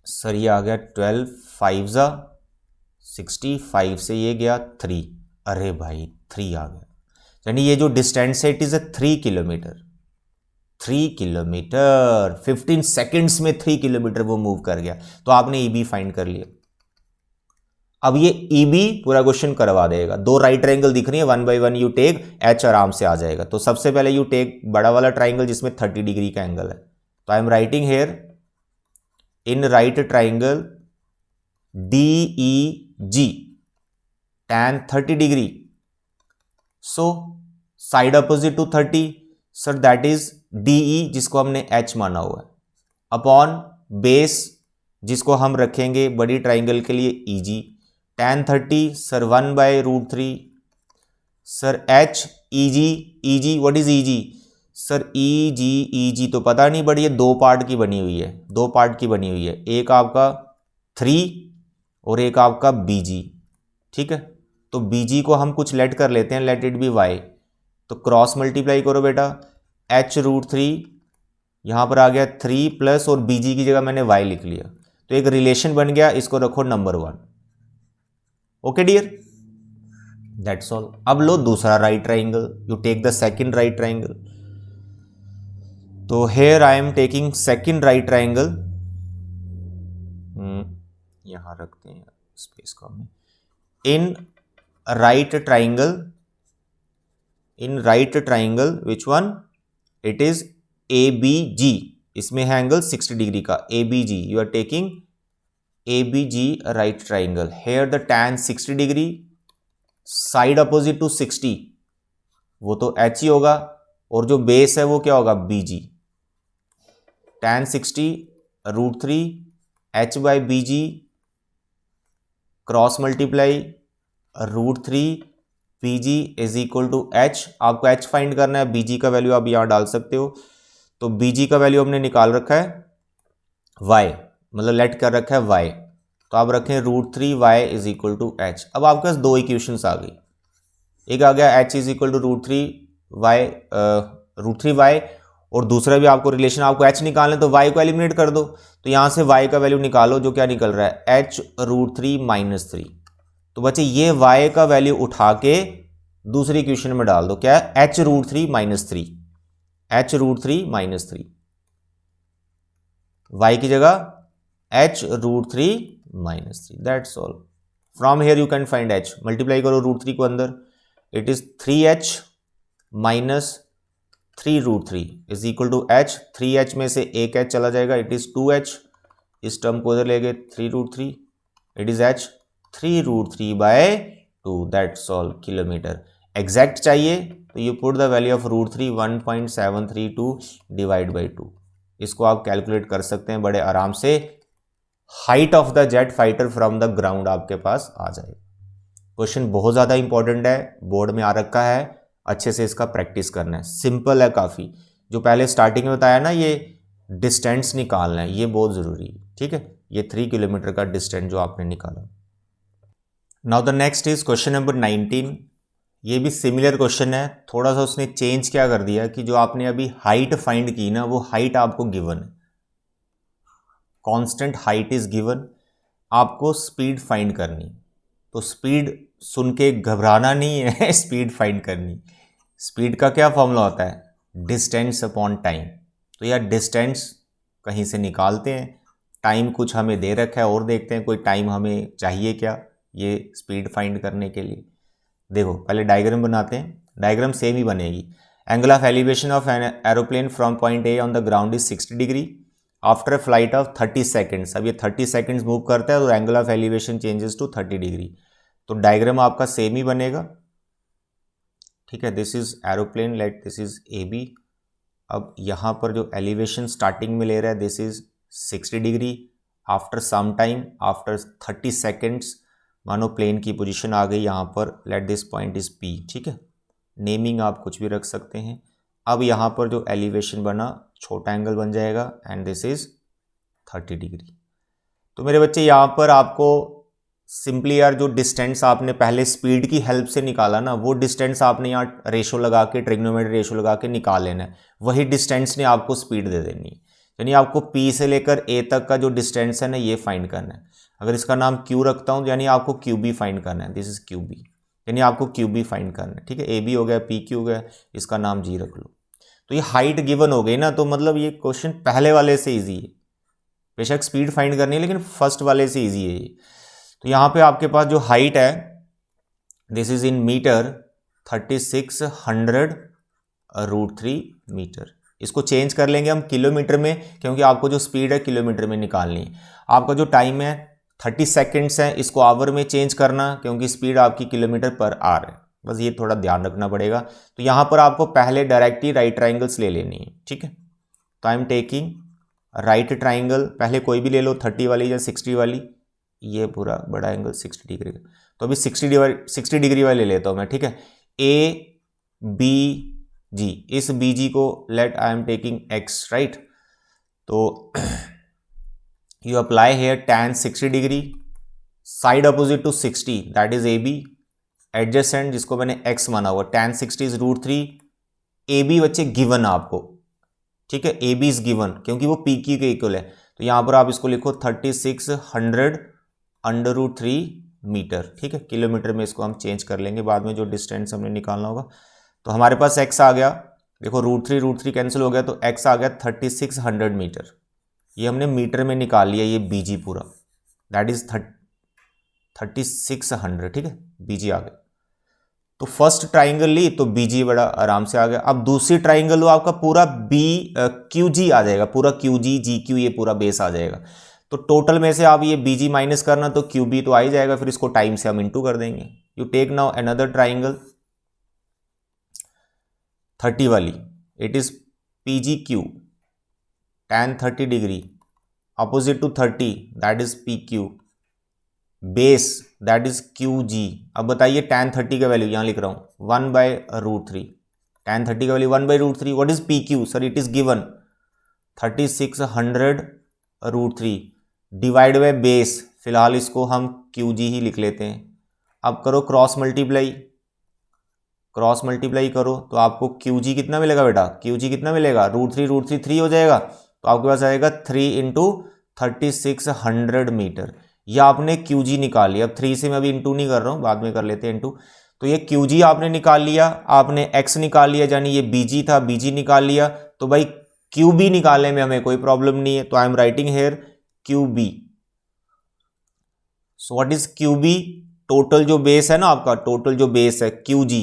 सर ये आ गया 12 5 जा 65 से ये गया 3, अरे भाई 3 आ गया। यानी ये जो डिस्टेंस है it is 3 kilometre, 3 kilometre 15 seconds में 3 किलोमीटर वो मूव कर गया। तो आपने ईबी फाइंड कर लिया। अब ये ईबी पूरा क्वेश्चन करवा देगा। 2 राइट ट्रायंगल दिख रही है, 1 बाय 1 यू टेक, H आराम से आ जाएगा। तो सबसे पहले यू टेक बड़ा वाला ट्राइंगल जिसमें 30 डिग्री का एंगल है। तो I am writing here in right triangle DEG tan 30 degree, so side opposite to 30, sir that is DE जिसको हमने H माना हुआ है, अपॉन बेस जिसको हम रखेंगे बड़ी ट्राइंगल के लिए EG, tan 30 sir 1/√3, sir H EG what is EG, sir EG तो पता नहीं, बट ये 2 पार्ट की बनी हुई है, 2 पार्ट की बनी हुई है, एक आपका 3 और एक आपका BG, ठीक है। तो BG को हम कुछ लेट कर लेते हैं, लेट इट बी Y। तो क्रॉस मल्टीप्लाई करो बेटा, H√3 यहां पर आ गया 3 प्लस, और BG की जगह मैंने Y लिख लिया, तो एक रिलेशन बन गया, इसको रखो number 1। Okay dear, that's all. अब लो दूसरा right triangle, you take the second right triangle. तो here I am taking second right triangle, यहां रखते हैं स्पेस को हमें। In right triangle which one, it is ABG, इसमें है एंगल 60 डिग्री का, ABG, you are taking ABG right triangle. Here the tan 60 degree, side opposite to 60 वो तो H ही होगा, और जो बेस है वो क्या होगा, BG। tan 60 √3 h by B G cross multiply √3 P G is equal to H. आपको h फाइंड करना है, बी जी का वैल्यू आप यहाँ डाल सकते हो। तो बी जी का वैल्यू हमने निकाल रखा है y, मतलब लेट कर रखा है y, तो आप रखें √3 y is equal to H. अब आपके पास दो इक्वेशंस आ गई, एक आ गया h is equal to √3 y और दूसरा भी आपको रिलेशन, आपको h निकालना है तो y को एलिमिनेट कर दो। तो यहां से y का वैल्यू निकालो, जो क्या निकल रहा है h √3 - 3। तो बच्चे ये y का वैल्यू उठा के दूसरी इक्वेशन में डाल दो, क्या है h √3 - 3, h √3 - 3, y की जगह h √3 - 3, that's all. From here you can find h, multiply करो √3 को अंदर, it is 3h minus 3 √3 is equal to h। 3h में से एक h चला जाएगा, इट इज 2h, इस टर्म को उधर ले गए 3 √3, it is h 3 √3 by 2, that's all kilometre. Exact चाहिए तो you put the value of √3 1.732 divide by 2। इसको आप कैलकुलेट कर सकते हैं बड़े आराम से। Height of the jet fighter from the ground आपके पास आ जाएगा। क्वेश्चन बहुत ज़्यादा इंपॉर्टेंट है, बोर्ड में आ रखा है, अच्छे से इसका प्रैक्टिस करना है। सिंपल है काफ़ी, जो पहले स्टार्टिंग में बताया ना ये डिस्टेंस निकालना है, ये बहुत ज़रूरी है, ठीक है। ये 3 किलोमीटर का डिस्टेंस जो आपने निकाला। Now the next is question number 19। ये भी सिमिलर क्वेश्चन है, थोड़ा सा उसने चेंज क्या कर दिया कि जो आपने अभी हाइट फाइंड की ना, वो हाइट आपको गिवन है, कांस्टेंट हाइट इज गिवन, आपको स्पीड फाइंड करनी। तो स्पीड सुन के घबराना नहीं है स्पीड फाइंड करनी। स्पीड का क्या फॉर्मूला होता है, डिस्टेंस अपॉन टाइम। तो यार डिस्टेंस कहीं से निकालते हैं, टाइम कुछ हमें दे रखा है और देखते हैं कोई टाइम हमें चाहिए क्या ये स्पीड फाइंड करने के लिए। देखो पहले डायग्राम बनाते हैं, डायग्राम सेम ही बनेगी। Angle of elevation of an aeroplane from point A on the ground is 60 degree after a flight of 30 seconds. अब ये 30 सेकेंड्स मूव करता है तो angle of elevation changes to 30 degree. तो डायग्राम आपका सेम ही बनेगा, ठीक है। This is aeroplane, let this is A B. अब यहाँ पर जो एलिवेशन स्टार्टिंग में ले रहा है this is 60 degree, after some time after 30 seconds मानो प्लेन की पोजीशन आ गई यहाँ पर, let this point is P, ठीक है। नेमिंग आप कुछ भी रख सकते हैं। अब यहाँ पर जो एलिवेशन बना छोटा एंगल बन जाएगा एंड दिस इज 30 डिग्री। तो मेरे बच्चे यहाँ पर आपको सिंपली यार जो डिस्टेंस आपने पहले स्पीड की हेल्प से निकाला ना, वो डिस्टेंस आपने यहाँ रेशो लगा के, ट्रिग्नोमेट्री रेशो लगा के निकाल लेना है। वही डिस्टेंस ने आपको स्पीड दे देनी है, यानी आपको P से लेकर A तक का जो डिस्टेंस है ना ये फाइंड करना है। अगर इसका नाम Q रखता हूँ यानी आपको QB फाइंड करना है, दिस इज QB, यानी आपको QB फाइंड करना है, ठीक है। AB हो गया, PQ हो गया, इसका नाम G रख लो। तो ये हाइट गिवन हो गई ना, तो मतलब ये क्वेश्चन पहले वाले से ईजी है। बेशक स्पीड फाइंड करनी है लेकिन फर्स्ट वाले से ईजी है ये। तो यहाँ पे आपके पास जो हाइट है this is in metre 3600 √3 metre. इसको चेंज कर लेंगे हम किलोमीटर में, क्योंकि आपको जो स्पीड है किलोमीटर में निकालनी है। आपका जो टाइम है 30 सेकेंड्स है, इसको आवर में चेंज करना, क्योंकि स्पीड आपकी किलोमीटर पर आवर है। बस ये थोड़ा ध्यान रखना पड़ेगा। तो यहाँ पर आपको पहले डायरेक्ट ही राइट ट्राइंगल्स ले लेनी है, ठीक है। तो I am taking right triangle, पहले कोई भी ले लो, 30 वाली या 60 वाली, ये पूरा बड़ा एंगल 60 डिग्री का। तो अभी 60 डिग्री वाले ले लेता हूँ मैं, ठीक है। ए बी जी, इस बी जी को let I am taking X, right. तो you apply here tan 60 degree, side opposite to 60 that is A B, adjacent जिसको मैंने x माना हुआ, tan 60 इज √3। ए बी बच्चे गिवन आपको, ठीक है, ए बी इज गिवन क्योंकि वो पी क्यू के इक्वल है। तो यहां पर आप इसको लिखो 3600 √3 मीटर, ठीक है। किलोमीटर में इसको हम चेंज कर लेंगे बाद में, जो डिस्टेंस हमने निकालना होगा। तो हमारे पास x आ गया, देखो √3 कैंसिल हो गया, तो x आ गया 3600 मीटर। ये हमने मीटर में निकाल लिया, ये बीजी पूरा दैट इज 3600, ठीक है, बीजी आ गया। तो फर्स्ट ट्राइंगल ली तो बीजी बड़ा आराम से आ गया। अब दूसरी ट्राइंगल लो, आपका पूरा क्यू जी आ जाएगा, पूरा क्यू जी जी क्यू ये पूरा बेस आ जाएगा। तो टोटल में से आप ये बीजी माइनस करना तो क्यू बी तो आ ही जाएगा, फिर इसको टाइम से हम इंटू कर देंगे। You take now another triangle 30 वाली, it is P G Q tan 30 degree opposite to 30 that is P Q, base that is Q G. अब बताइए tan 30 का वैल्यू यहाँ लिख रहा हूँ 1/√3, tan 30 का value 1/√3। What is P Q sir? It is given 3600√3 divide by base, फिलहाल इसको हम क्यू जी ही लिख लेते हैं। अब करो क्रॉस मल्टीप्लाई, क्रॉस मल्टीप्लाई करो तो आपको क्यू जी कितना मिलेगा बेटा? क्यू जी कितना मिलेगा? √3 3 हो जाएगा, तो आपके पास आएगा 3 × 3600 मीटर। ये आपने क्यू जी निकाल लिया। अब 3 से मैं अभी इंटू नहीं कर रहा हूँ, बाद में कर लेते हैं इंटू। तो ये क्यू जी आपने निकाल लिया, आपने एक्स निकाल लिया, यानी ये बी जी था, बी जी निकाल लिया। तो भाई क्यू बी निकालने में हमें कोई प्रॉब्लम नहीं है, तो I am writing here Q B. So what is Q B? Total जो बेस है ना आपका, टोटल जो बेस है क्यू जी,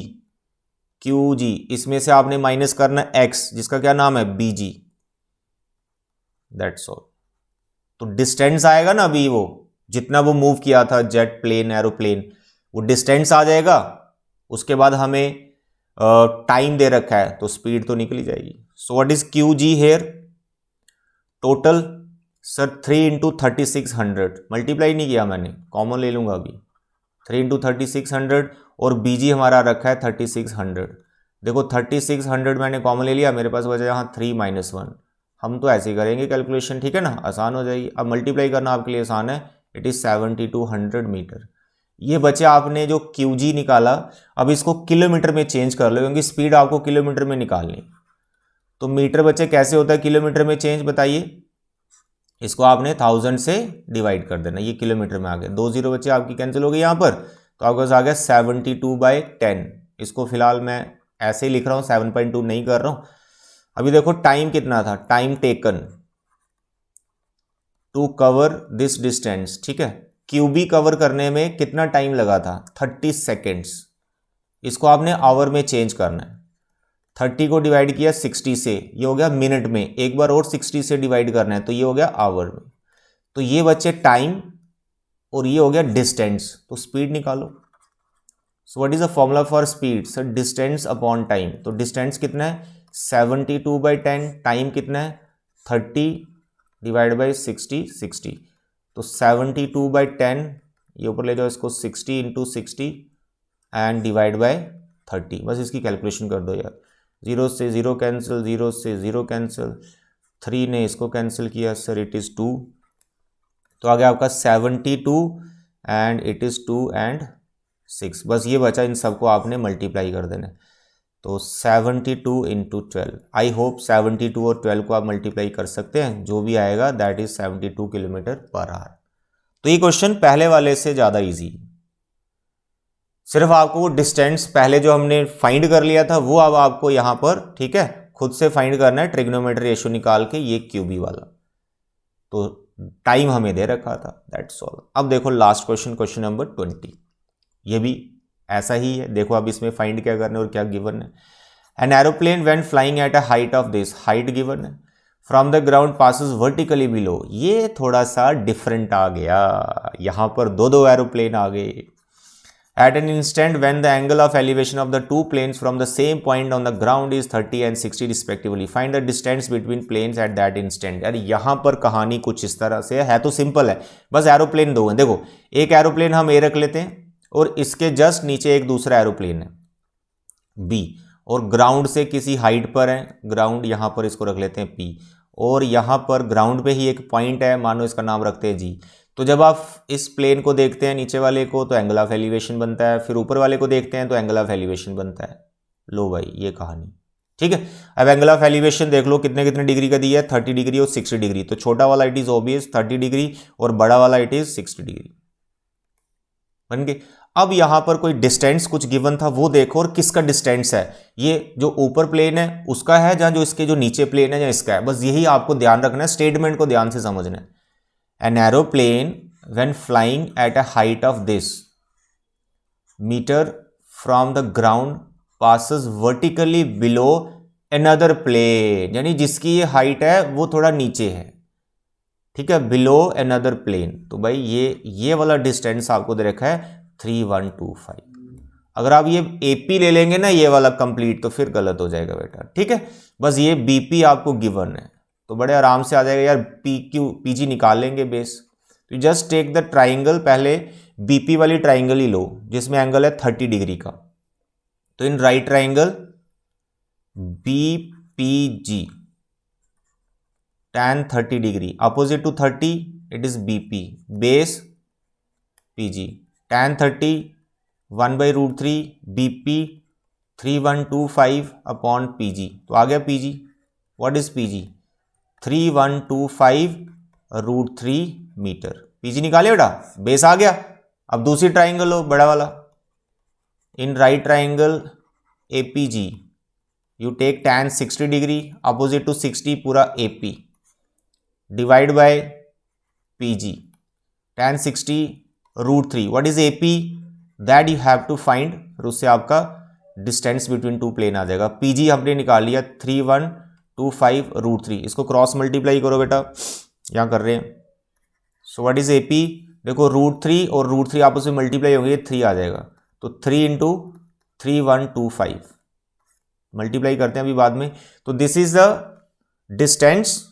क्यू जी, इसमें से आपने माइनस करना एक्स जिसका क्या नाम है? B G, that's all. तो डिस्टेंस आएगा ना, अभी वो जितना वो मूव किया था जेट प्लेन एरोप्लेन, वो डिस्टेंस आ जाएगा। उसके बाद हमें टाइम दे रखा है, तो स्पीड तो निकली जाएगी। So what is Q G here? Total sir 3 × 3600, multiply नहीं किया मैंने, कॉमन ले लूंगा अभी। 3 × 3600 और बीजी हमारा रखा है 3600। देखो 3600 मैंने कॉमन ले लिया, मेरे पास बचा यहाँ 3 - 1। हम तो ऐसे ही करेंगे कैलकुलेशन, ठीक है ना, आसान हो जाएगी। अब मल्टीप्लाई करना आपके लिए आसान है, इट इज़ 7200 मीटर। ये बचे आपने जो क्यू जी निकाला। अब इसको किलोमीटर में चेंज कर लो, क्योंकि स्पीड आपको किलोमीटर में निकालनी। तो मीटर बचे कैसे होता है किलोमीटर में चेंज, बताइए? इसको आपने 1000 से डिवाइड कर देना, ये किलोमीटर में आ गया। 2 0 बच्चे आपकी कैंसिल हो गई यहाँ पर, तो आपके पास आ गया 72/10। इसको फिलहाल मैं ऐसे ही लिख रहा हूँ, 7.2 नहीं कर रहा हूँ। अभी देखो टाइम कितना था, time taken to cover this distance, ठीक है। क्यूबी कवर करने में कितना टाइम लगा था? 30 सेकेंड्स। इसको आपने आवर में चेंज करना है। 30 को डिवाइड किया 60 से, ये हो गया मिनट में, एक बार और 60 से डिवाइड करना है, तो ये हो गया आवर में। तो ये बच्चे टाइम और ये हो गया डिस्टेंस, तो स्पीड निकालो। सो what is the formula for speed? Sir distance upon time. तो डिस्टेंस कितना है? 72/10। टाइम कितना है? 30 डिवाइड बाई 60। तो 72/10, ये ऊपर ले जाओ इसको, 60 × 60 एंड डिवाइड बाय 30। बस इसकी कैलकुलेशन कर दो यार। 0 से 0 कैंसिल, 0 से 0 कैंसिल, 3 ने इसको कैंसिल किया सर, इट इज़ 2। तो आ गया आपका 72 एंड इट इज़ 2 एंड 6। बस ये बचा, इन सबको आपने मल्टीप्लाई कर देना। तो 72 × 12। आई होप 72 और 12 को आप मल्टीप्लाई कर सकते हैं, जो भी आएगा दैट इज 72 km/h। तो ये क्वेश्चन पहले वाले से ज़्यादा इजी, सिर्फ आपको वो डिस्टेंस पहले जो हमने फाइंड कर लिया था वो अब आपको यहाँ पर, ठीक है, खुद से फाइंड करना है, ट्रिग्नोमेट्री रेशियो निकाल के, ये क्यूबी वाला। तो टाइम हमें दे रखा था, दैट्स ऑल। अब देखो लास्ट क्वेश्चन, क्वेश्चन नंबर 20। ये भी ऐसा ही है। देखो अब इसमें फाइंड क्या करना है और क्या गिवन है। An aeroplane when flying at a height of this, height given है, from the ground passes vertically below. ये थोड़ा सा डिफरेंट आ गया, यहाँ पर दो एरोप्लेन आ गए। At an instant when the angle of elevation of the two planes from the same point on the ground is 30 and 60 respectively, find the distance between planes at that instant। यार यहाँ पर कहानी कुछ इस तरह से है, तो सिंपल है, बस एरोप्लेन दो हैं। देखो एक एरोप्लेन हम ए रख लेते हैं और इसके जस्ट नीचे एक दूसरा एरोप्लेन है बी, और ग्राउंड से किसी हाइट पर है, ग्राउंड यहाँ पर इसको रख लेते हैं पी, और यहाँ पर ग्राउंड पे ही एक पॉइंट है, मानो इसका नाम रखते हैं जी। तो जब आप इस प्लेन को देखते हैं नीचे वाले को तो एंगल ऑफ एलिवेशन बनता है, फिर ऊपर वाले को देखते हैं तो एंगल ऑफ एलिवेशन बनता है। लो भाई ये कहानी, ठीक है। अब एंगल ऑफ एलिवेशन देख लो कितने कितने डिग्री का दिया है, 30 डिग्री और 60 डिग्री। तो छोटा वाला इट इज ऑब्वियस 30 डिग्री और बड़ा वाला इट इज 60 डिग्री, बन गए। अब यहां पर कोई डिस्टेंस कुछ गिवन था वो देखो, और किसका डिस्टेंस है, ये जो ऊपर प्लेन है उसका है, जहां जो इसके जो नीचे प्लेन है या इसका है, बस यही आपको ध्यान रखना है, स्टेटमेंट को ध्यान से समझना है। An aeroplane when flying at a height of this meter from the ground passes vertically below another plane, यानी जिसकी ये हाइट है वो थोड़ा नीचे है, ठीक है, below another plane। तो भाई ये वाला डिस्टेंस आपको दे रखा है 3125। अगर आप ये AP ले लेंगे ना ये वाला कंप्लीट, तो फिर गलत हो जाएगा बेटा, ठीक है। बस ये BP आपको गिवन है, तो बड़े आराम से आ जाएगा यार, पी क्यू पी जी निकाल लेंगे बेस। तो जस्ट टेक द ट्राइंगल, पहले बीपी वाली ट्राइंगल ही लो जिसमें एंगल है 30 डिग्री का। तो in right triangle BPG tan 30 degree, opposite to 30 it is BP, base PG, tan 30 1/√3 BP 3125 अपॉन PG। तो आ गया PG, व्हाट इज PG 3125√3 मीटर। PG निकाले बेटा, बेस आ गया। अब दूसरी ट्राइंगल लो बड़ा वाला, in right triangle APG you take tan 60 degree, opposite to 60 पूरा AP, divide by PG tan 60√3, what is AP, that you have to find. फिर उससे आपका डिस्टेंस बिटवीन टू प्लेन आ जाएगा। PG हमने निकाल लिया 3125√3, इसको क्रॉस मल्टीप्लाई करो बेटा, यहाँ कर रहे हैं। सो व्हाट इज AP, देखो √3 और √3 आपस में मल्टीप्लाई होंगे, 3 आ जाएगा, तो 3 × 3125 मल्टीप्लाई करते हैं अभी बाद में। तो this is the distance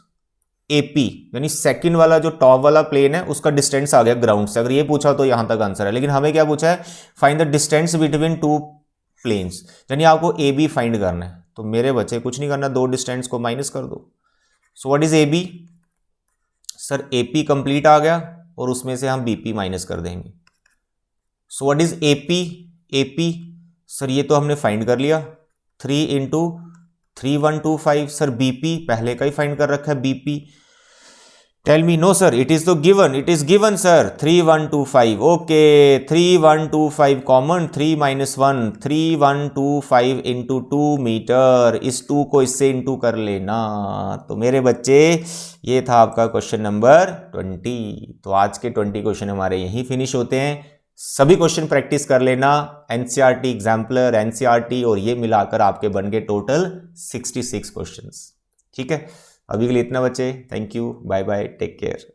AP, यानी सेकंड वाला जो टॉप वाला प्लेन है उसका डिस्टेंस आ गया ग्राउंड से। अगर ये पूछा तो यहां तक आंसर है, लेकिन हमें क्या पूछा है, find the distance between two planes, यानी आपको AB फाइंड करना है। तो मेरे बच्चे कुछ नहीं करना, दो डिस्टेंस को माइनस कर दो। So what is AB, sir AP complete आ गया और उसमें से हम BP माइनस कर देंगे। So what is AP, sir ये तो हमने फाइंड कर लिया 3 × 3125, सर BP पहले का ही फाइंड कर रखा है BP। Tell me, no sir it is तो given, it is given sir 3125, okay 3125 common, 3 - 1 3125 × 2 metre, इस 2 को इससे इंटू कर लेना। तो मेरे बच्चे ये था आपका क्वेश्चन नंबर 20। तो आज के 20 क्वेश्चन हमारे यहीं फिनिश होते हैं। सभी क्वेश्चन प्रैक्टिस कर लेना, NCERT एग्जाम्पलर, NCERT और ये मिलाकर आपके बन गए टोटल 66 क्वेश्चंस। ठीक है, अभी के लिए इतना बच्चे, thank you, bye bye, take care.